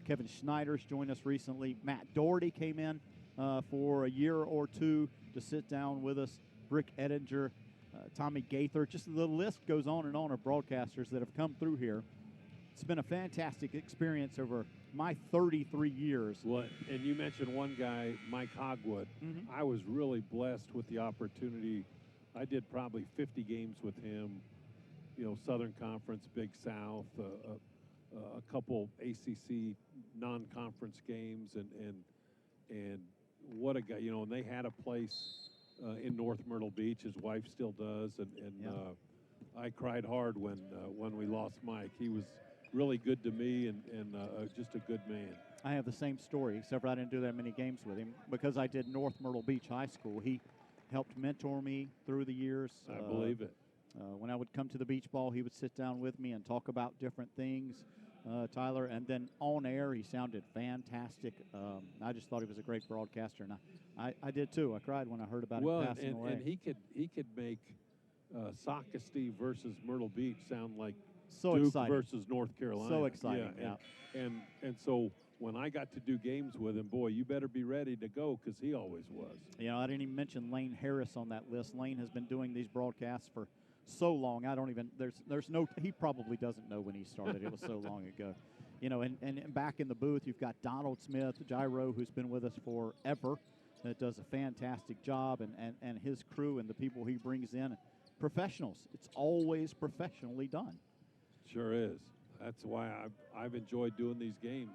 Kevin Schneider's joined us recently. Matt Doherty came in for a year or 2 to sit down with us. Rick Ettinger, Tommy Gaither. Just the list goes on and on of broadcasters that have come through here. It's been a fantastic experience over my 33 years. Well, and you mentioned one guy, Mike Hogwood. Mm-hmm. I was really blessed with the opportunity. I did probably 50 games with him, Southern Conference, Big South, a couple ACC non-conference games, and what a guy, and they had a place in North Myrtle Beach. His wife still does, and I cried hard when we lost Mike. He was really good to me and just a good man. I have the same story, except for I didn't do that many games with him because I did North Myrtle Beach High School. He helped mentor me through the years. I believe it. When I would come to the beach ball, he would sit down with me and talk about different things, Tyler. And then on air, he sounded fantastic. I just thought he was a great broadcaster, and I did too. I cried when I heard about him passing away. And he could make Sockasty versus Myrtle Beach sound like So Duke exciting. versus North Carolina. So exciting, yeah. And so when I got to do games with him, boy, you better be ready to go because he always was. You know, I didn't even mention Lane Harris on that list. Lane has been doing these broadcasts for so long. I don't even there's no he probably doesn't know when he started. It was so long ago. You know, and back in the booth you've got Donald Smith, Gyro, who's been with us forever, that does a fantastic job, and his crew and the people he brings in, professionals. It's always professionally done. Sure is. That's why I've enjoyed doing these games.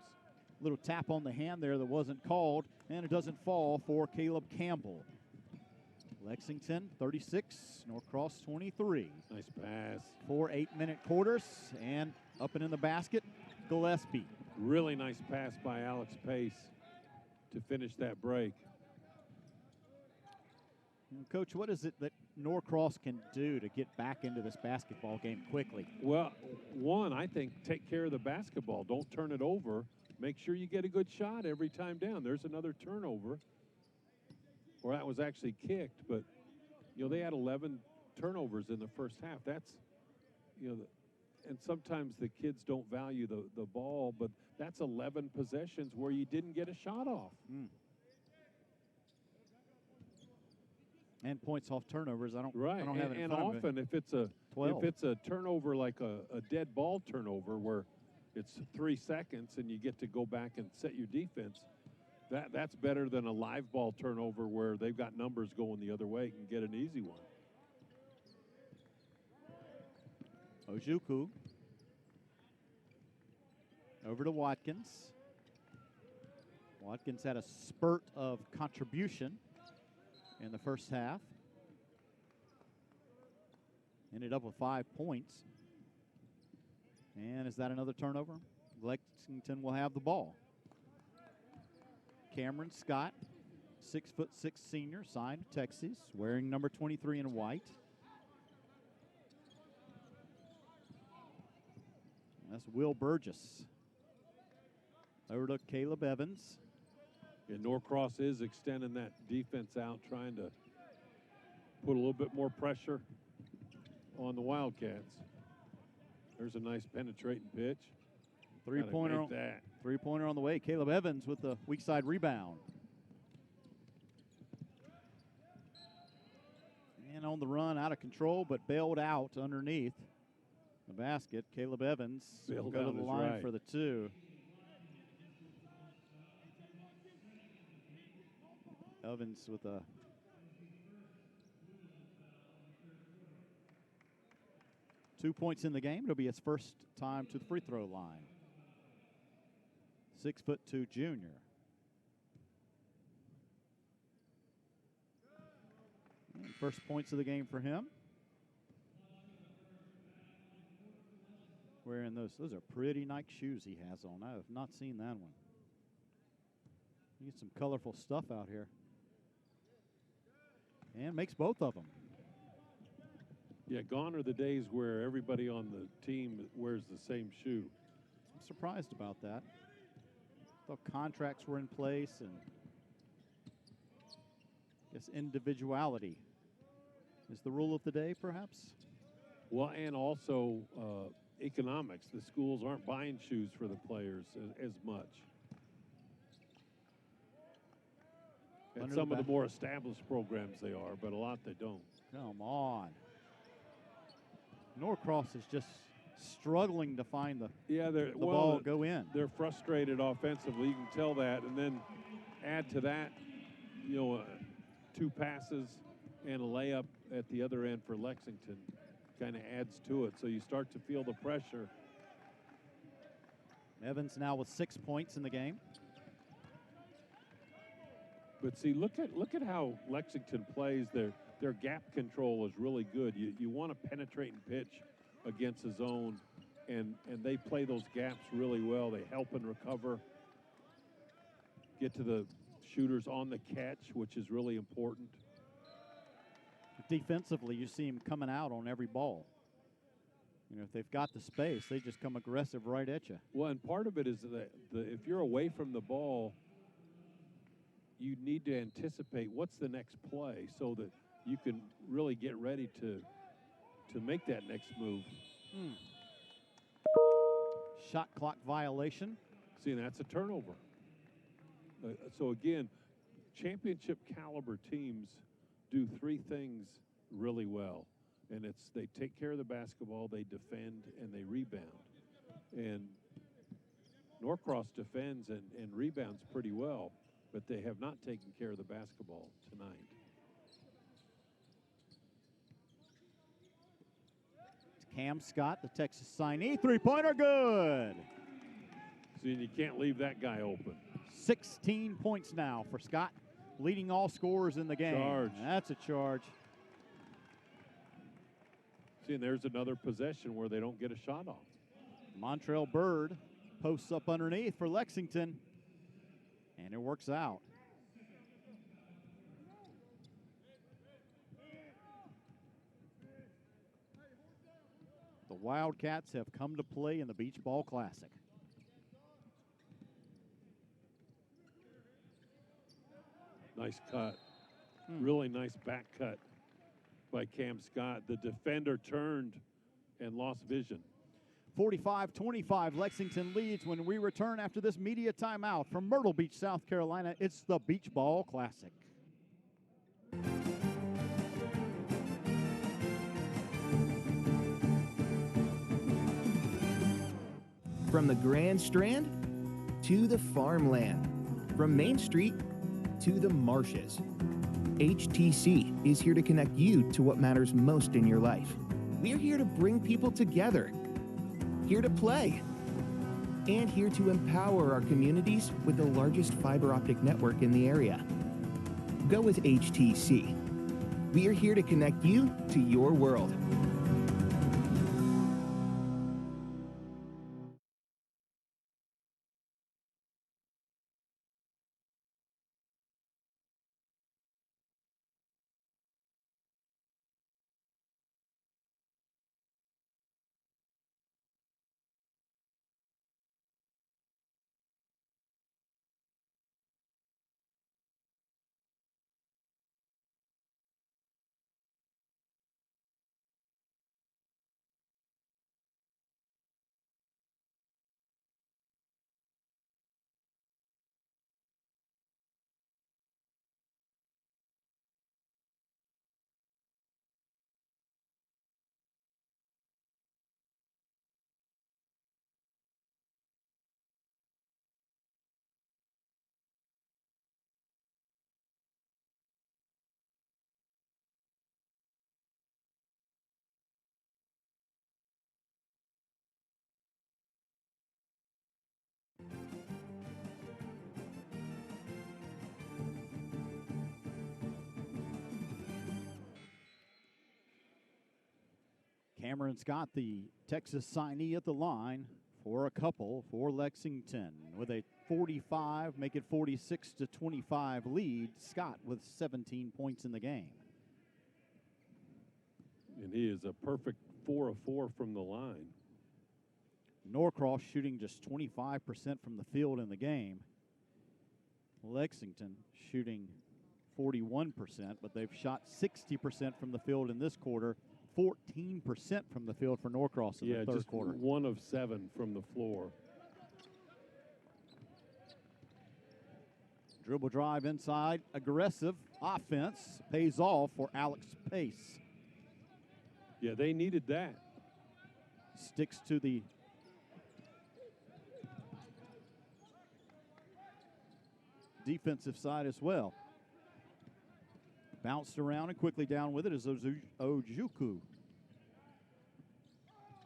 Little tap on the hand there that wasn't called, and it doesn't fall for Caleb Campbell. Lexington 36, Norcross 23. Nice pass. 4 8-minute quarters, and up and in the basket, Gillespie. Really nice pass by Alex Pace to finish that break. Coach, what is it that Norcross can do to get back into this basketball game quickly? Well, one, I think take care of the basketball. Don't turn it over. Make sure you get a good shot every time down. There's another turnover. Or that was actually kicked, but, you know, they had 11 turnovers in the first half. That's, you know, and sometimes the kids don't value the ball, but that's 11 possessions where you didn't get a shot off. And points off turnovers. I don't have it in and front of me. often if it's a turnover like a dead ball turnover where it's 3 seconds and you get to go back and set your defense, that's better than a live ball turnover where they've got numbers going the other way and get an easy one. Ojukwu over to Watkins. Watkins had a spurt of contribution in the first half. Ended up with 5 points. And is that another turnover? Lexington will have the ball. Cameron Scott, 6'6" senior, signed to Texas, wearing number 23 in white. That's Will Burgess. Over to Caleb Evans. And Norcross is extending that defense out, trying to put a little bit more pressure on the Wildcats. There's a nice penetrating pitch. Three-pointer on the way. Caleb Evans with the weak side rebound. And on the run, out of control, but bailed out underneath the basket. Caleb Evans will go to the line for the 2. Evans with a two points in the game. It'll be his first time to the free throw line. 6'2" junior. And first points of the game for him. Wearing those are pretty Nike shoes he has on. I have not seen that one. You get some colorful stuff out here. And makes both of them. Yeah, gone are the days where everybody on the team wears the same shoe. I'm surprised about that. Thought contracts were in place, and I guess individuality is the rule of the day, perhaps. Well, and also economics. The schools aren't buying shoes for the players as much. And some of the more established programs they are, but a lot they don't. Come on. Norcross is just struggling to find the ball go in. They're frustrated offensively. You can tell that. And then add to that, you know, 2 passes and a layup at the other end for Lexington kind of adds to it. So you start to feel the pressure. Evans now with 6 points in the game. But see, look at how Lexington plays. Their gap control is really good. You want to penetrate and pitch against the zone, and they play those gaps really well. They help and recover, get to the shooters on the catch, which is really important. defensively, you see them coming out on every ball. You know, if they've got the space, they just come aggressive right at you. Well, and part of it is that if you're away from the ball, you need to anticipate what's the next play so that you can really get ready to make that next move. Shot clock violation. See, and that's a turnover. So again, championship caliber teams do three things really well. And it's they take care of the basketball, they defend, and they rebound. And Norcross defends and rebounds pretty well, but they have not taken care of the basketball tonight. Cam Scott, the Texas signee. Three-pointer, good. See, you can't leave that guy open. 16 points now for Scott, leading all scorers in the game. Charge. That's a charge. See, and there's another possession where they don't get a shot off. Montrell Bird posts up underneath for Lexington, and it works out. The Wildcats have come to play in the Beach Ball Classic. Nice cut. Really nice back cut by Cam Scott. The defender turned and lost vision. 45-25, Lexington leads when we return after this media timeout from Myrtle Beach, South Carolina. It's the Beach Ball Classic. From the Grand Strand to the farmland, from Main Street to the marshes, HTC is here to connect you to what matters most in your life. We're here to bring people together, here to play, and here to empower our communities with the largest fiber optic network in the area. Go with HTC. We are here to connect you to your world. Cameron Scott, the Texas signee at the line for a couple for Lexington with a 45, make it 46-25 lead. Scott with 17 points in the game. And he is a perfect 4 of 4 from the line. Norcross shooting just 25% from the field in the game. Lexington shooting 41%, but they've shot 60% from the field in this quarter. 14% from the field for Norcross in the third just quarter. 1 of 7 from the floor. Dribble drive inside, aggressive offense pays off for Alex Pace. Yeah, they needed that. Sticks to the defensive side as well. Bounced around and quickly down with it is Ojuku.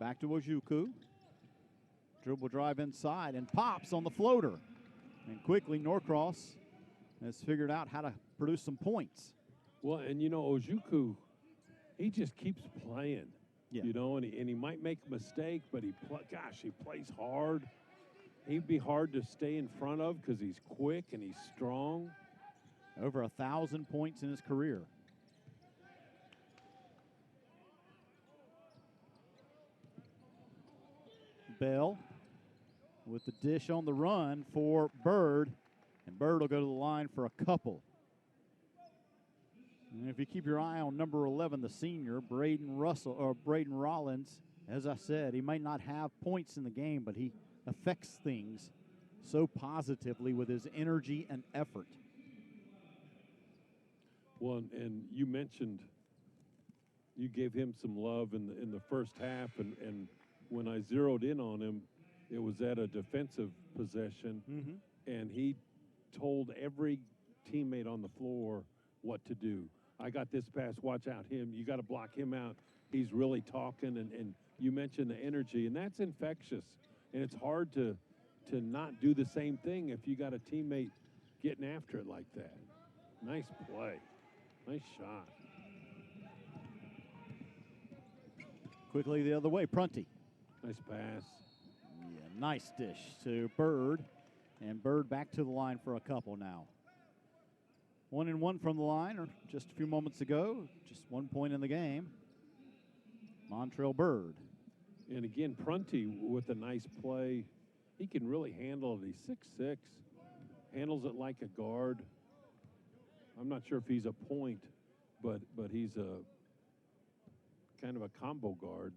Back to Ojuku. Dribble drive inside and pops on the floater. And quickly Norcross has figured out how to produce some points. Well, and you know, Ojuku, he just keeps playing. Yeah. You know, and he might make a mistake, but he plays hard. He'd be hard to stay in front of because he's quick and he's strong. Over 1,000 points in his career. Bell with the dish on the run for Bird, and Bird will go to the line for a couple. And if you keep your eye on number 11, the senior, Braden Rollins, as I said, he might not have points in the game, but he affects things so positively with his energy and effort. Well, and you mentioned you gave him some love in the first half, and when I zeroed in on him, it was at a defensive possession, and he told every teammate on the floor what to do. I got this pass, watch out him, you got to block him out. He's really talking, and you mentioned the energy, and that's infectious, and it's hard to not do the same thing if you got a teammate getting after it like that. Nice play. Nice shot. Quickly the other way, Prunty. Nice pass. Yeah, nice dish to Bird, and Bird back to the line for a couple now. 1-1 from the line, or just a few moments ago, just 1 point in the game. Montrell Bird. And again, Prunty with a nice play. He can really handle it. He's 6'6", handles it like a guard. I'm not sure if he's a point, but he's a kind of a combo guard.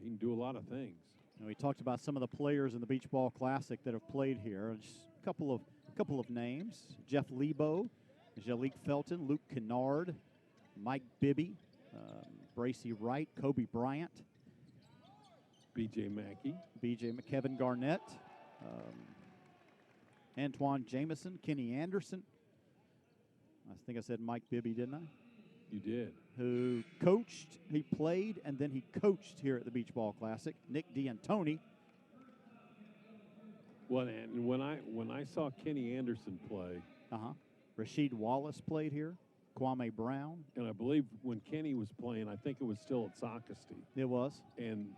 He can do a lot of things. And we talked about some of the players in the Beach Ball Classic that have played here. Just a couple of names: Jeff Lebo, Jalik Felton, Luke Kennard, Mike Bibby, Bracy Wright, Kobe Bryant, B.J. Mackey, Kevin Garnett, Antoine Jameson, Kenny Anderson. I think I said Mike Bibby, didn't I? You did. Who coached, he played, and then he coached here at the Beach Ball Classic. Nick D'Antoni. Well, and when I saw Kenny Anderson play, Rasheed Wallace played here. Kwame Brown. And I believe when Kenny was playing, I think it was still at Socastee. It was. And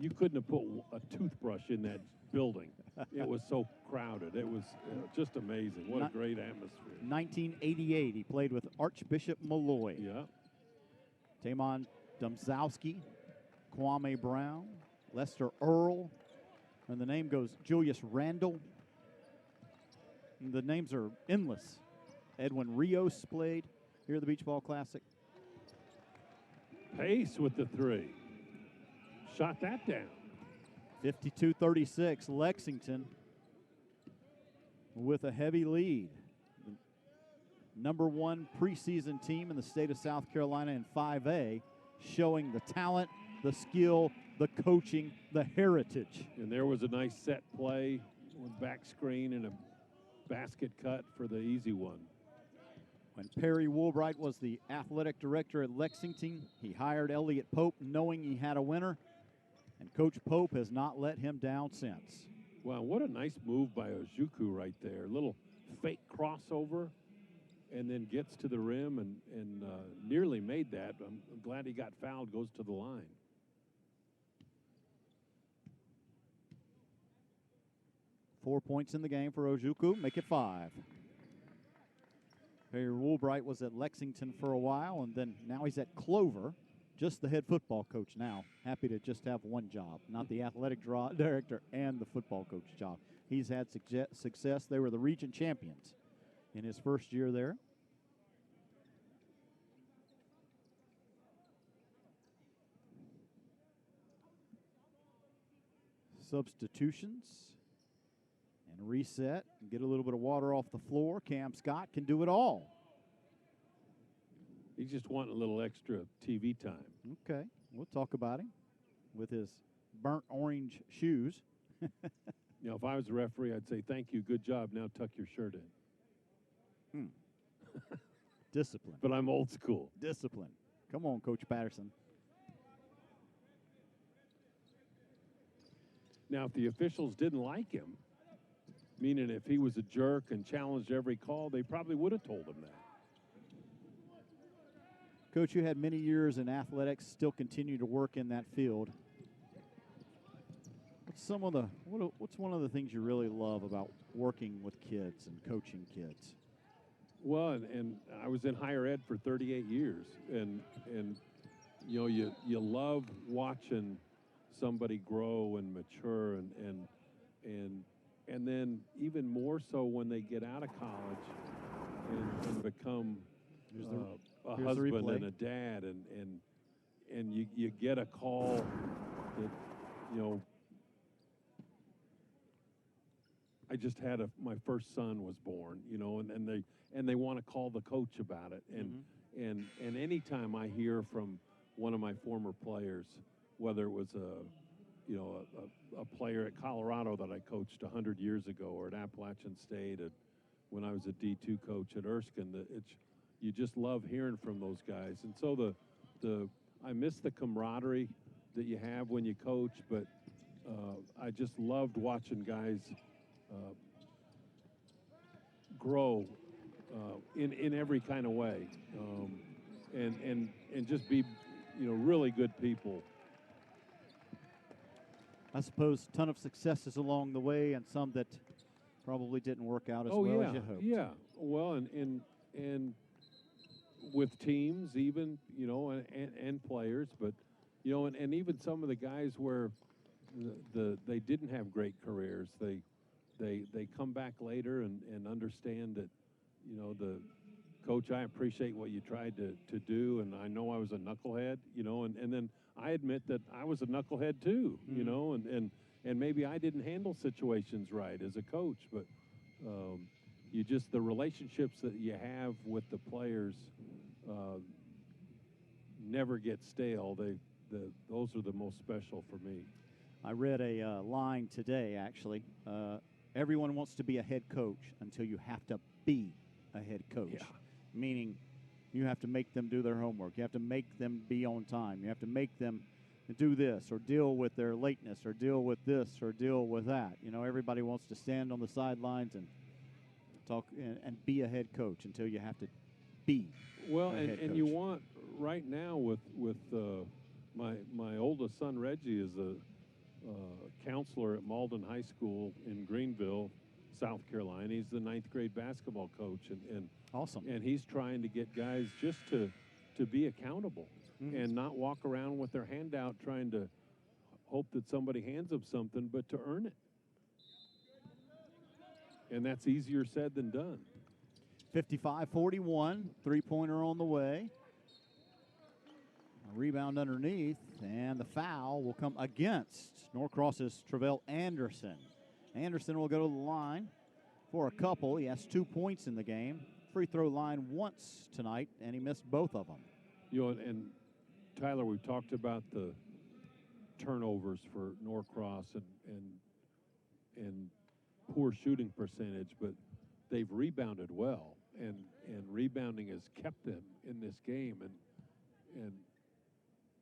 you couldn't have put a toothbrush in that building. It was so crowded. It was just amazing. What a great atmosphere. 1988, he played with Archbishop Malloy. Yeah. Tamon Domzowski, Kwame Brown, Lester Earl, and the name goes Julius Randle. And the names are endless. Edwin Rios played here at the Beach Ball Classic. Pace with the three. Shot that down. 52-36, Lexington with a heavy lead. The #1 preseason team in the state of South Carolina in 5A, showing the talent, the skill, the coaching, the heritage. And there was a nice set play with back screen and a basket cut for the easy one. When Perry Woolbright was the athletic director at Lexington, he hired Elliott Pope knowing he had a winner, and Coach Pope has not let him down since. Wow, what a nice move by Ojukwu right there. Little fake crossover, and then gets to the rim and nearly made that. I'm glad he got fouled, goes to the line. Four points in the game for Ojukwu, make it 5. Perry Woolbright was at Lexington for a while, and then now he's at Clover, just the head football coach now. Happy to just have one job, not the athletic director and the football coach job. He's had success. They were the region champions in his first year there. Substitutions and reset and get a little bit of water off the floor. Cam Scott can do it all. He's just wanting a little extra TV time. Okay, we'll talk about him with his burnt orange shoes. You know, if I was a referee, I'd say, thank you, good job, now tuck your shirt in. Discipline. But I'm old school. Discipline. Come on, Coach Patterson. Now, if the officials didn't like him, meaning if he was a jerk and challenged every call, they probably would have told him that. Coach, you had many years in athletics, still continue to work in that field. What's one of the things you really love about working with kids and coaching kids? Well, and I was in higher ed for 38 years, and you know, you love watching somebody grow and mature and then even more so when they get out of college and become a here's the husband replay. and a dad and you get a call that, you know, I just had my first son was born, you know, and they want to call the coach about it. And anytime I hear from one of my former players, whether it was a player at Colorado that I coached 100 years ago, or at Appalachian State, when I was a D2 coach at Erskine, you just love hearing from those guys. And so I miss the camaraderie that you have when you coach, but I just loved watching guys grow in every kind of way, and just be, you know, really good people. I suppose a ton of successes along the way, and some that probably didn't work out as well yeah, as you hoped. yeah. Well, and with teams, even, you know, and players, but, you know, and even some of the guys where they didn't have great careers, they come back later and understand that, you know, the coach, I appreciate what you tried to do, and I know I was a knucklehead, you know, and then I admit that I was a knucklehead too, you know, and maybe I didn't handle situations right as a coach, but the relationships that you have with the players never get stale. Those are the most special for me. I read a line today, actually. Everyone wants to be a head coach until you have to be a head coach. Yeah. Meaning you have to make them do their homework. You have to make them be on time. You have to make them do this or deal with their lateness or deal with this or deal with that. You know, everybody wants to stand on the sidelines and talk and be a head coach until you have to be well, a head and coach. you want right now with my oldest son Reggie is a counselor at Malden High School in Greenville, South Carolina. He's the 9th grade basketball coach, and awesome. And he's trying to get guys just to be accountable and not walk around with their hand out trying to hope that somebody hands them something, but to earn it. And that's easier said than done. 55-41, three-pointer on the way. A rebound underneath, and the foul will come against Norcross's Travell Anderson. Anderson will go to the line for a couple. He has 2 points in the game. Free throw line once tonight, and he missed both of them. You know, and Tyler, we've talked about the turnovers for Norcross and poor shooting percentage, but they've rebounded well, and rebounding has kept them in this game, and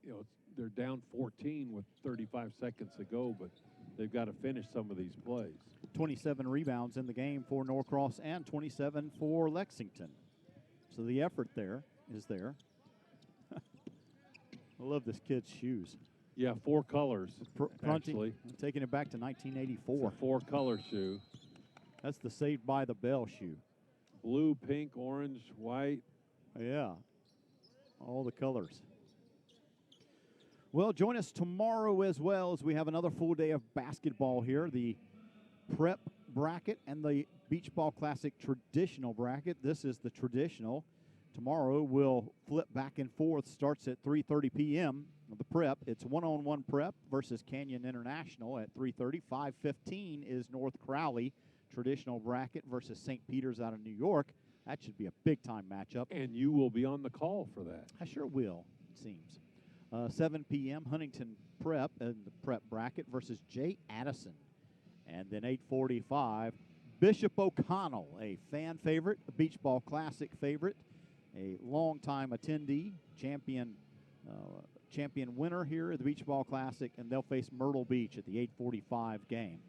you know, they're down 14 with 35 seconds to go, but they've got to finish some of these plays. 27 rebounds in the game for Norcross and 27 for Lexington. So the effort there is there. I love this kid's shoes. Yeah, 4 colors, actually. Taking it back to 1984. It's a 4-color shoe. That's the Saved by the Bell shoe. Blue, pink, orange, white. Yeah, all the colors. Well, join us tomorrow as well, as we have another full day of basketball here. The prep bracket and the Beach Ball Classic traditional bracket. This is the traditional. Tomorrow we'll flip back and forth. Starts at 3:30 p.m. The prep. It's one-on-one prep versus Canyon International at 3:30. 5:15 is North Crowley traditional bracket versus St. Peter's out of New York. That should be a big-time matchup. And you will be on the call for that. I sure will, it seems. 7 p.m. Huntington Prep in the prep bracket versus Jay Addison. And then 8:45, Bishop O'Connell, a fan favorite, a Beach Ball Classic favorite, a longtime attendee, champion winner here at the Beach Ball Classic, and they'll face Myrtle Beach at the 8:45 game.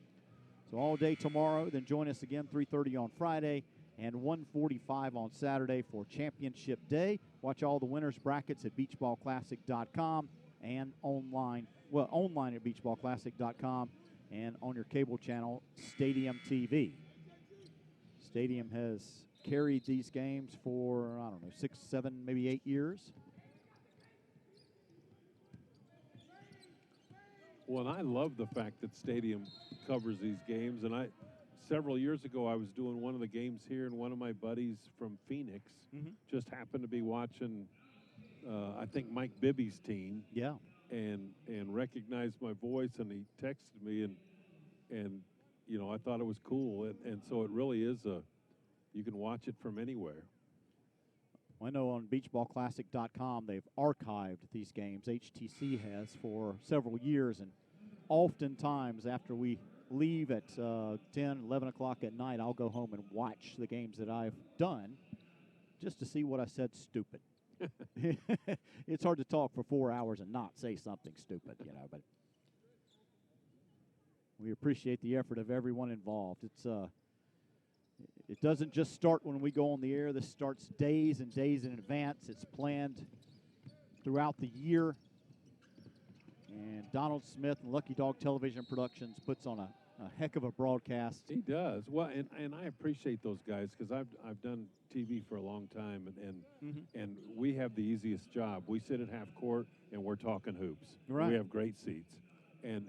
So all day tomorrow, then join us again 3:30 on Friday and 1:45 on Saturday for Championship Day. Watch all the winners' brackets at beachballclassic.com and online at beachballclassic.com and on your cable channel, Stadium TV. Stadium has carried these games for, 6, 7, maybe 8 years. Well, and I love the fact that Stadium covers these games. And several years ago, I was doing one of the games here, and one of my buddies from Phoenix just happened to be watching, I think, Mike Bibby's team. Yeah. And recognized my voice, and he texted me, and you know, I thought it was cool. And so it really is you can watch it from anywhere. I know on beachballclassic.com they've archived these games. HTC has for several years, and oftentimes after we leave at 10, 11 o'clock at night, I'll go home and watch the games that I've done just to see what I said stupid. It's hard to talk for 4 hours and not say something stupid, you know, but we appreciate the effort of everyone involved. It doesn't just start when we go on the air. This starts days and days in advance. It's planned throughout the year. And Donald Smith and Lucky Dog Television Productions puts on a heck of a broadcast. He does. Well, and I appreciate those guys, because I've done TV for a long time, and we have the easiest job. We sit at half court and we're talking hoops. Right. We have great seats, and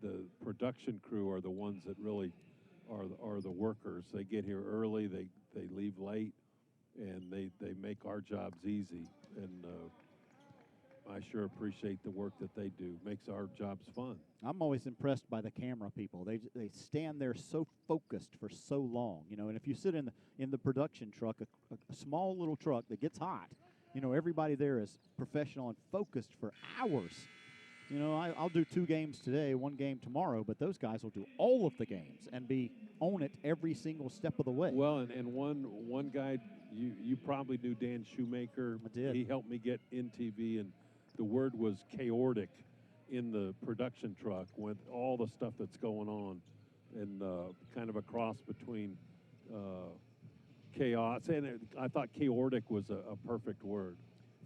the production crew are the ones that really are the workers. They get here early, they leave late, and they make our jobs easy. And I sure appreciate the work that they do. Makes our jobs fun. I'm always impressed by the camera people. They stand there so focused for so long, you know. And if you sit in the production truck, a small little truck that gets hot, you know, everybody there is professional and focused for hours. You know, I'll do 2 games today, 1 game tomorrow, but those guys will do all of the games and be on it every single step of the way. Well, and one guy, you probably knew Dan Shoemaker. I did. He helped me get in TV, and the word was chaotic in the production truck with all the stuff that's going on, and kind of a cross between chaos. And I thought chaotic was a perfect word.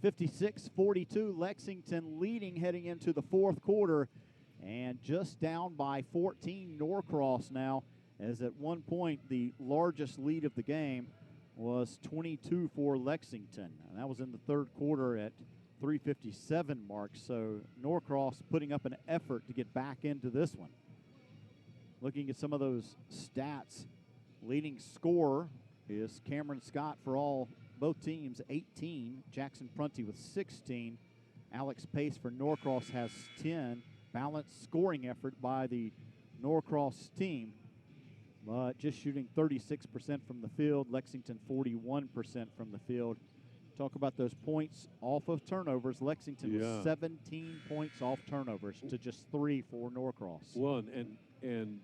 56-42, Lexington leading heading into the fourth quarter, and just down by 14 Norcross now, as at one point the largest lead of the game was 22 for Lexington. And that was in the third quarter at 3:57 mark, so Norcross putting up an effort to get back into this one. Looking at some of those stats, leading scorer is Cameron Scott for both teams, 18. Jackson Prunty with 16. Alex Pace for Norcross has 10. Balanced scoring effort by the Norcross team, but just shooting 36% from the field. Lexington 41% from the field. Talk about those points off of turnovers. Lexington was 17 points off turnovers to just 3 for Norcross. Well, and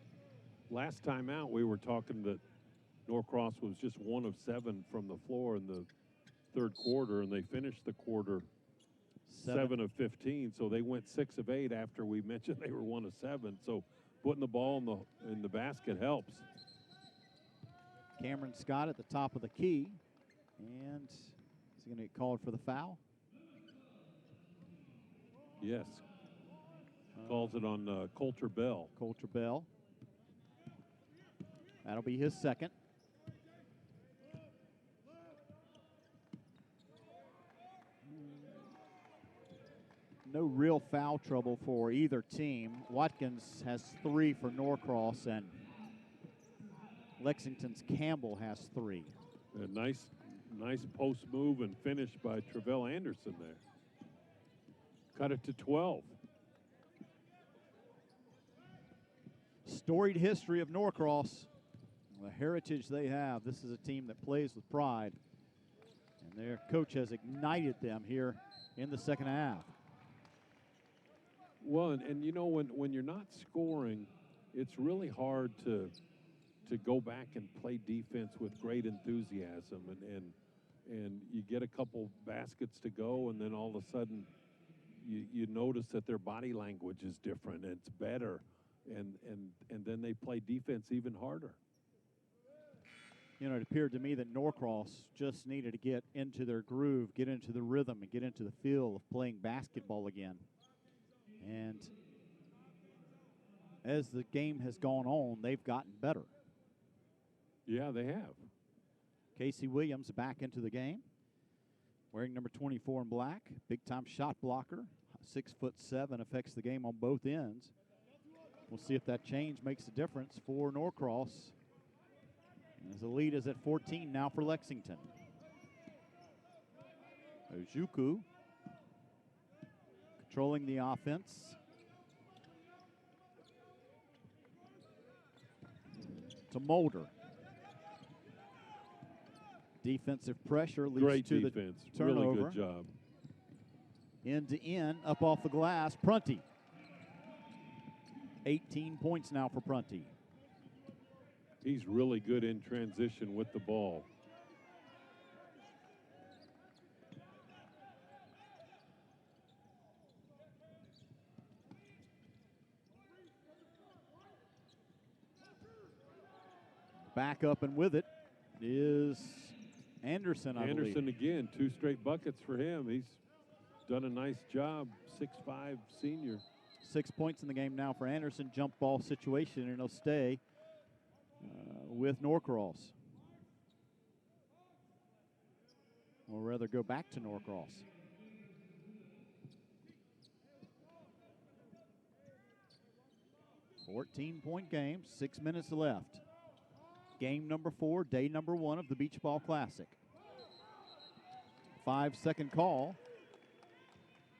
last time out we were talking that Norcross was just 1 of 7 from the floor in the third quarter, and they finished the quarter 7 of 15. So they went 6 of 8 after we mentioned they were 1 of 7. So putting the ball in the basket helps. Cameron Scott at the top of the key, and is he going to get called for the foul? Yes. Calls it on Coulter Bell. Coulter Bell. That'll be his second. No real foul trouble for either team. Watkins has 3 for Norcross, and Lexington's Campbell has 3. A nice post move and finish by Travell Anderson there. Cut it to 12. Storied history of Norcross. The heritage they have. This is a team that plays with pride, and their coach has ignited them here in the second half. Well, and you know, when you're not scoring, it's really hard to go back and play defense with great enthusiasm, and you get a couple baskets to go, and then all of a sudden you notice that their body language is different, and it's better, and then they play defense even harder. You know, it appeared to me that Norcross just needed to get into their groove, get into the rhythm, and get into the feel of playing basketball again. And as the game has gone on, they've gotten better. Yeah, they have. Casey Williams back into the game, wearing number 24 in black, big-time shot blocker, 6'7", affects the game on both ends. We'll see if that change makes a difference for Norcross. As the lead is at 14 now for Lexington. Ojuku controlling the offense. To Mulder. Defensive pressure leads Great to defense. the turnover. Really good job. End to end, up off the glass, Prunty. 18 points now for Prunty. He's really good in transition with the ball. Back up and with it is Anderson, I believe. Anderson again, 2 straight buckets for him. He's done a nice job, 6'5" senior. 6 points in the game now for Anderson. Jump ball situation, and he'll stay with Norcross. Or rather go back to Norcross. $14-point game, 6 minutes left. Game number 4, day number 1 of the Beach Ball Classic. 5-second call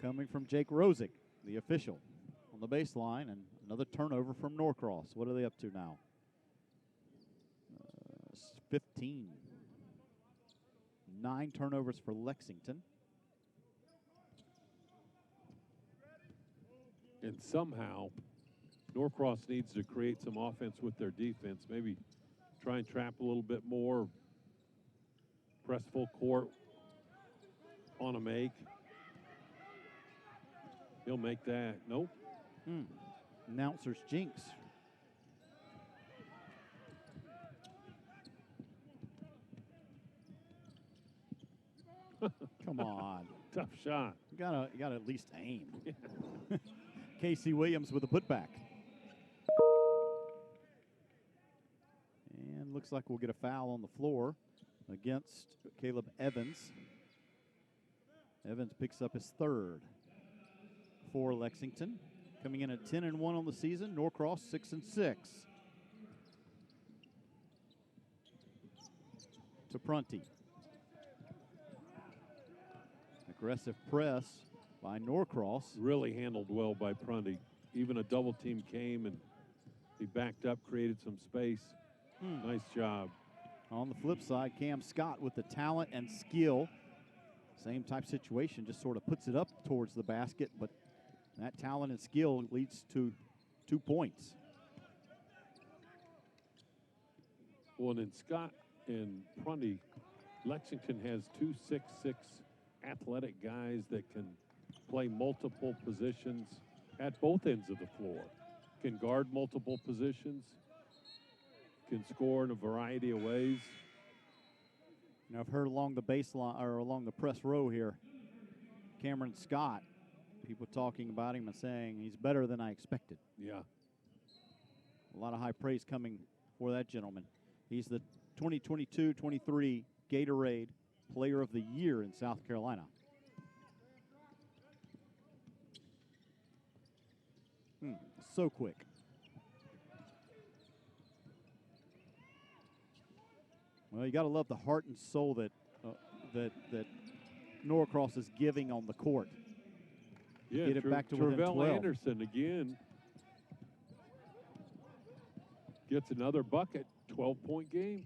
coming from Jake Rosick, the official, on the baseline, and another turnover from Norcross. What are they up to now? 15. 9 turnovers for Lexington. And somehow, Norcross needs to create some offense with their defense. Maybe try and trap a little bit more. Press full court on a make. He'll make that. Nope. Announcer's jinx. Come on. Tough shot. You gotta at least aim. Casey Williams with a putback. And looks like we'll get a foul on the floor against Caleb Evans. Evans picks up his 3rd for Lexington. Coming in at 10-1 on the season. Norcross 6-6. To Prunty. Aggressive press by Norcross. Really handled well by Prunty. Even a double team came and he backed up, created some space. Nice job. On the flip side, Cam Scott with the talent and skill. Same type situation, just sort of puts it up towards the basket, but that talent and skill leads to 2 points. Well, and in Scott and Prunty, Lexington has 2 6'6" athletic guys that can play multiple positions at both ends of the floor. Can guard multiple positions, can score in a variety of ways. Now, I've heard along the baseline or along the press row here, Cameron Scott, people talking about him and saying he's better than I expected. Yeah. A lot of high praise coming for that gentleman. He's the 2022-23 Gatorade Player of the Year in South Carolina. So quick. Well, you got to love the heart and soul that that Norcross is giving on the court. Yeah, Get it back to within Terrell 12. Anderson again gets another bucket, 12-point game.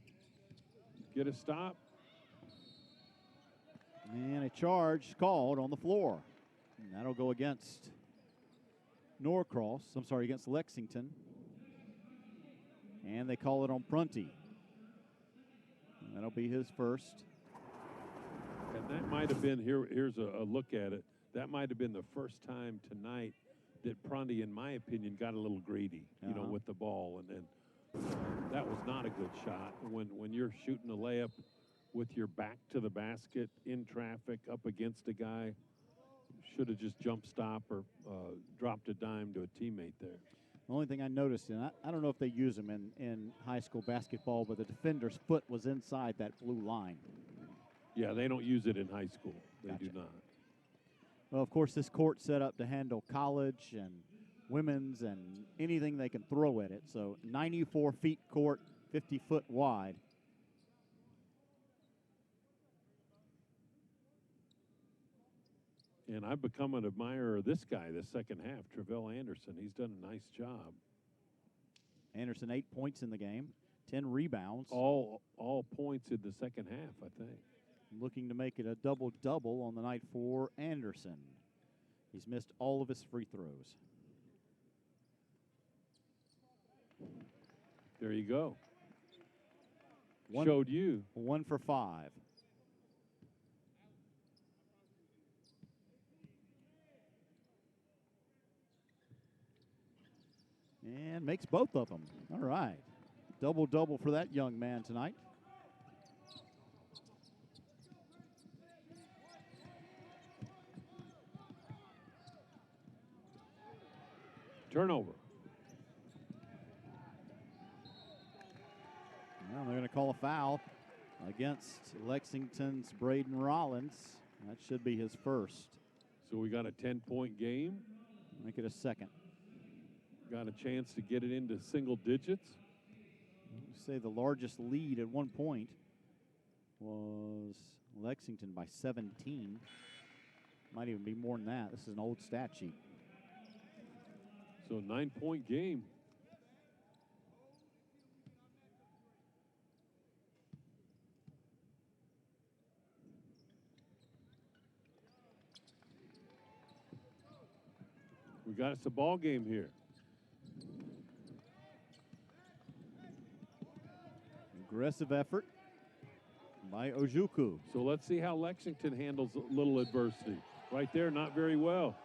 Get a stop. And a charge called on the floor. And that'll go against Norcross. I'm sorry, against Lexington. And they call it on Prunty. And that'll be his first. And that might have been, here's a look at it. That might have been the first time tonight that Prunty, in my opinion, got a little greedy, you know, with the ball. And that was not a good shot. When you're shooting a layup with your back to the basket, in traffic, up against a guy, should have just jump stop or dropped a dime to a teammate there. The only thing I noticed, and I don't know if they use them in high school basketball, but the defender's foot was inside that blue line. Yeah, they don't use it in high school. They Gotcha. do not. Well, of course, this court's set up to handle college and women's and anything they can throw at it. So 94 feet court, 50 foot wide. And I've become an admirer of this guy the second half, Travell Anderson. He's done a nice job. Anderson 8 points in the game, 10 rebounds. All points in the second half, I think. Looking to make it a double-double on the night for Anderson. He's missed all of his free throws. There you go. Showed you. 1 for 5. And makes both of them. All right. Double-double for that young man tonight. Turnover. Well, they're going to call a foul against Lexington's Braden Rollins. That should be his first. So we got a 10-point game. Make it a second. Got a chance to get it into single digits. Say the largest lead at one point was Lexington by 17. Might even be more than that. This is an old stat sheet. So 9-point game. We got us a ball game here. Aggressive effort by Ojukwu. So let's see how Lexington handles a little adversity. Right there, not very well.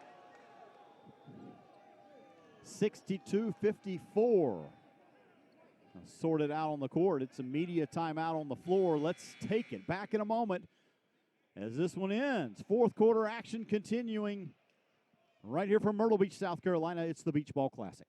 62-54. Sorted out on the court. It's a media timeout on the floor. Let's take it. Back in a moment as this one ends. Fourth quarter action continuing right here from Myrtle Beach, South Carolina. It's the Beach Ball Classic.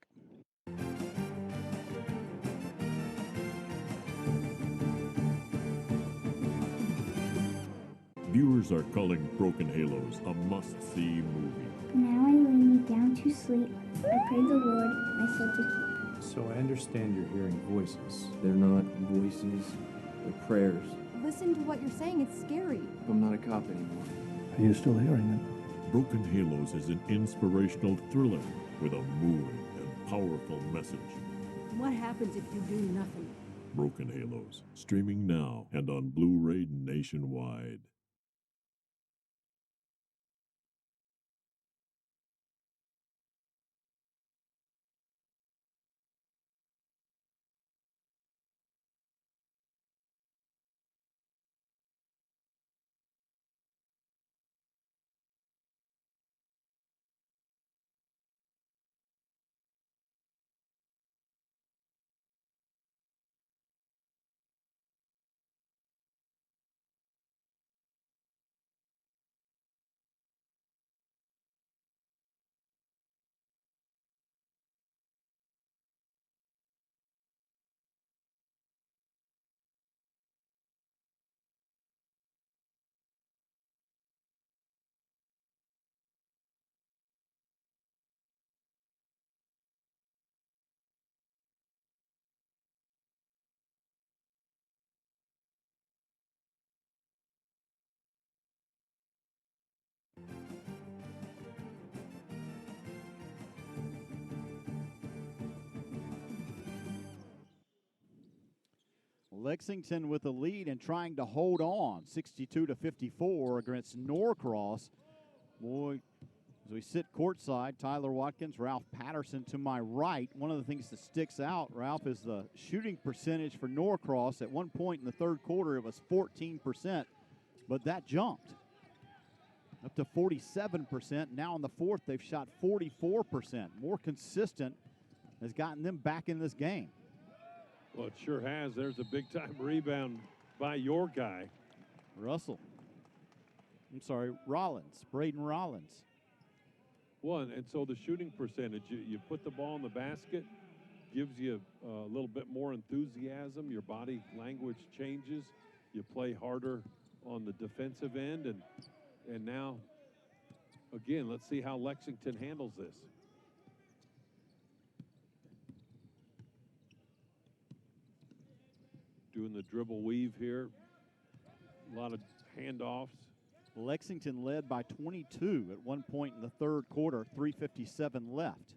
Viewers are calling Broken Halos a must-see movie. Now I lay me down to sleep. I pray the Lord my soul to keep. So I understand you're hearing voices. They're not voices, they're prayers. Listen to what you're saying. It's scary. I'm not a cop anymore. Are you still hearing them? Broken Halos is an inspirational thriller with a moving and powerful message. What happens if you do nothing? Broken Halos, streaming now and on Blu-ray nationwide. Lexington with the lead and trying to hold on, 62-54 against Norcross. Boy, as we sit courtside, Tyler Watkins, Ralph Patterson to my right. One of the things that sticks out, Ralph, is the shooting percentage for Norcross. At one point in the third quarter, it was 14%, but that jumped up to 47%. Now in the fourth, they've shot 44%. More consistent has gotten them back in this game. Well, it sure has. There's a big-time rebound by your guy. Rollins, Braden Rollins. Well, and so the shooting percentage, you put the ball in the basket, gives you a little bit more enthusiasm. Your body language changes. You play harder on the defensive end, and now again, let's see how Lexington handles this. Doing the dribble weave here. A lot of handoffs. Lexington led by 22 at one point in the third quarter, 3:57 left.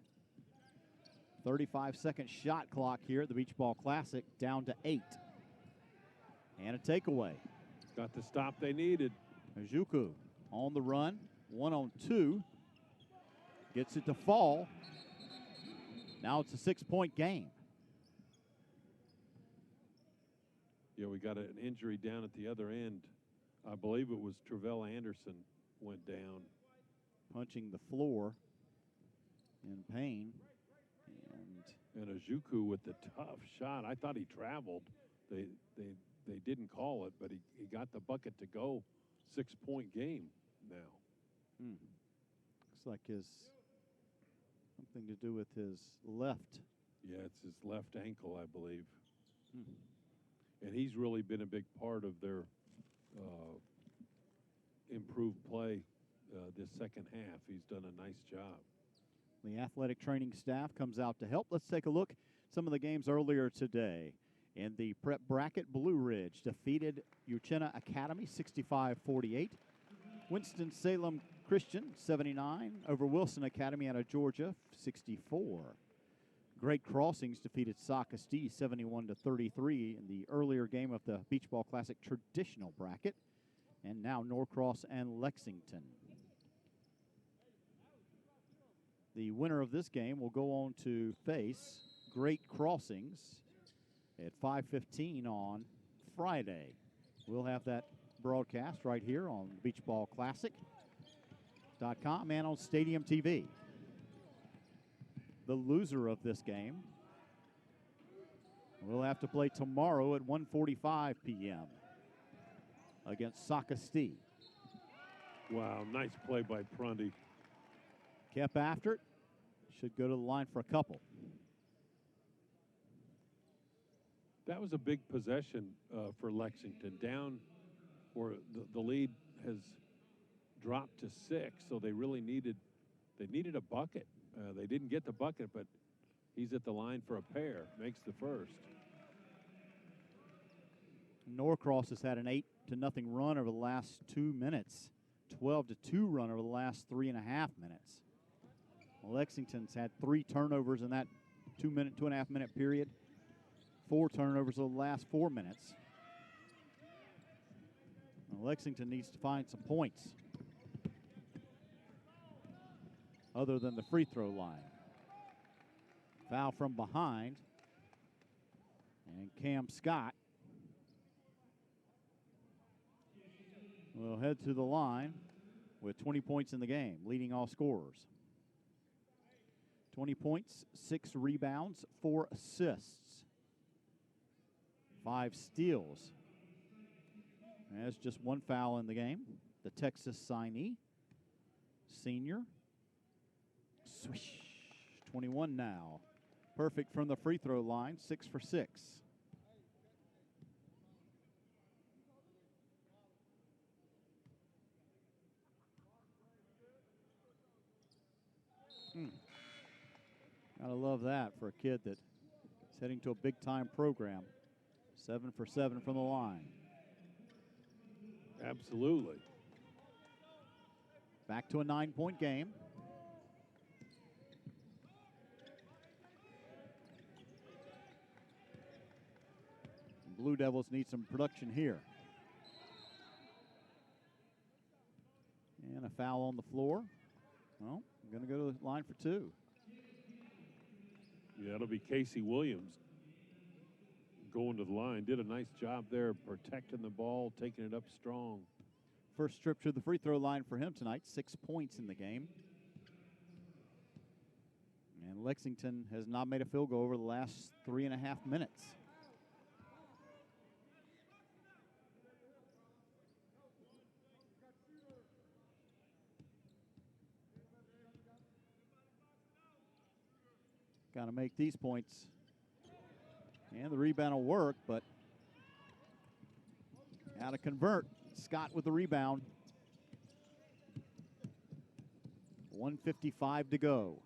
35-second shot clock here at the Beach Ball Classic, down to 8. And a takeaway. Got the stop they needed. Ojuku on the run, 1-on-2. Gets it to fall. Now it's a 6-point game. Yeah, we got an injury down at the other end. I believe it was Travell Anderson went down. Punching the floor in pain. And Ojuku with the tough shot. I thought he traveled. They didn't call it, but he got the bucket to go. 6-point game now. Looks like something to do with his left. Yeah, it's his left ankle, I believe. And he's really been a big part of their improved play this second half. He's done a nice job. The athletic training staff comes out to help. Let's take a look at some of the games earlier today. In the prep bracket, Blue Ridge defeated Uchenna Academy 65-48. Winston-Salem Christian 79 over Wilson Academy out of Georgia 64. Great Crossings defeated Socastee 71-33 in the earlier game of the Beach Ball Classic traditional bracket. And now Norcross and Lexington. The winner of this game will go on to face Great Crossings at 5:15 on Friday. We'll have that broadcast right here on beachballclassic.com and on Stadium TV. The loser of this game will have to play tomorrow at 1:45 p.m. against Socastee. Wow, nice play by Prunty. Kept after it. Should go to the line for a couple. That was a big possession for Lexington. Down where the lead has dropped to 6, so they really needed a bucket. They didn't get the bucket, but he's at the line for a pair. Makes the first. Norcross has had an 8-0 run over the last 2 minutes. 12-2 run over the last 3.5 minutes. Lexington's had 3 turnovers in that 2.5 minute period. 4 turnovers over the last 4 minutes. Now Lexington needs to find some points other than the free throw line. Foul from behind. And Cam Scott will head to the line with 20 points in the game, leading all scorers. 20 points, 6 rebounds, 4 assists, 5 steals. That's just 1 foul in the game. The Texas signee, senior. Swish, 21 now. Perfect from the free throw line, 6 for 6. Gotta love that for a kid that's heading to a big-time program. 7 for 7 from the line. Absolutely. Back to a 9-point game. Blue Devils need some production here. And a foul on the floor. Well, I'm going to go to the line for 2. Yeah, it'll be Casey Williams going to the line. Did a nice job there protecting the ball, taking it up strong. First trip to the free throw line for him tonight, 6 points in the game. And Lexington has not made a field goal over the last 3.5 minutes. Got to make these points. And the rebound will work, but how to convert. Scott with the rebound. 1:55 to go.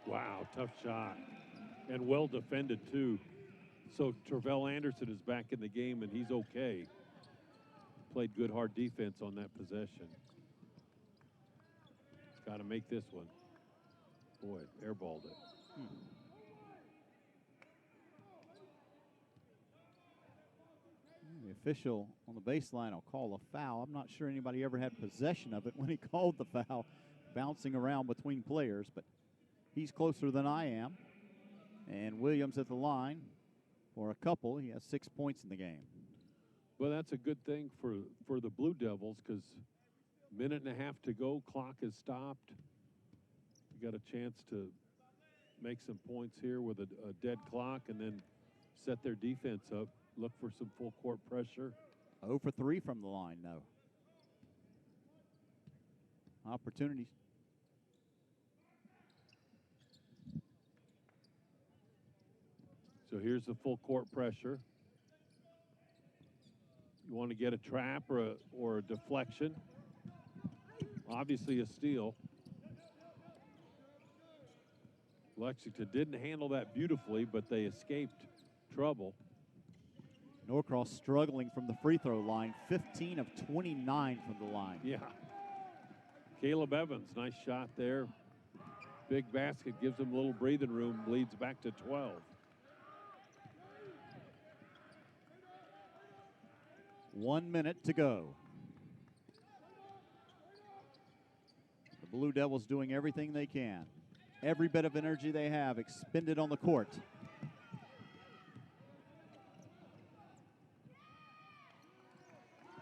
Wow, tough shot. And well defended, too. So Tervel Anderson is back in the game, and he's okay. Played good, hard defense on that possession. Got to make this one. Boy, airballed it. The official on the baseline will call a foul. I'm not sure anybody ever had possession of it when he called the foul, bouncing around between players, but he's closer than I am. And Williams at the line for a couple. He has 6 points in the game. Well, that's a good thing for the Blue Devils because minute and a half to go, clock has stopped. You got a chance to make some points here with a dead clock and then set their defense up, look for some full court pressure. 0 for 3 from the line, though. Opportunities. So here's the full court pressure. You want to get a trap or a deflection. Obviously a steal. Lexington didn't handle that beautifully, but they escaped trouble. Norcross struggling from the free throw line, 15 of 29 from the line. Yeah. Caleb Evans, nice shot there. Big basket, gives them a little breathing room, leads back to 12. One minute to go. The Blue Devils doing everything they can. Every bit of energy they have expended on the court.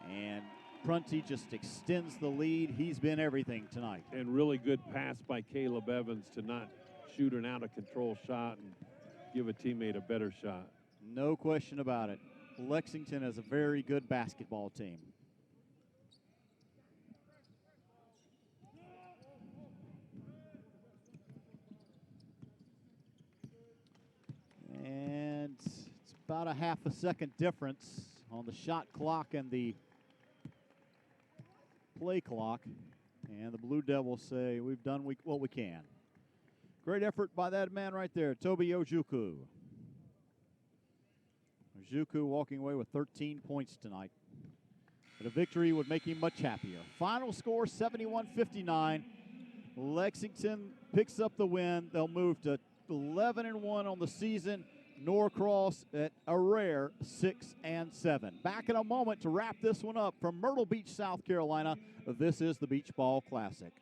And Prunty just extends the lead. He's been everything tonight. And really good pass by Caleb Evans to not shoot an out-of-control shot and give a teammate a better shot. No question about it. Lexington is a very good basketball team. And it's about a half a second difference on the shot clock and the play clock. And the Blue Devils say, we've done what we can. Great effort by that man right there, Toby Ojukwu. Ojukwu walking away with 13 points tonight. But a victory would make him much happier. Final score, 71-59. Lexington picks up the win. They'll move to 11-1 on the season. Norcross at a rare 6-7. Back in a moment to wrap this one up from Myrtle Beach, South Carolina. This is the Beach Ball Classic.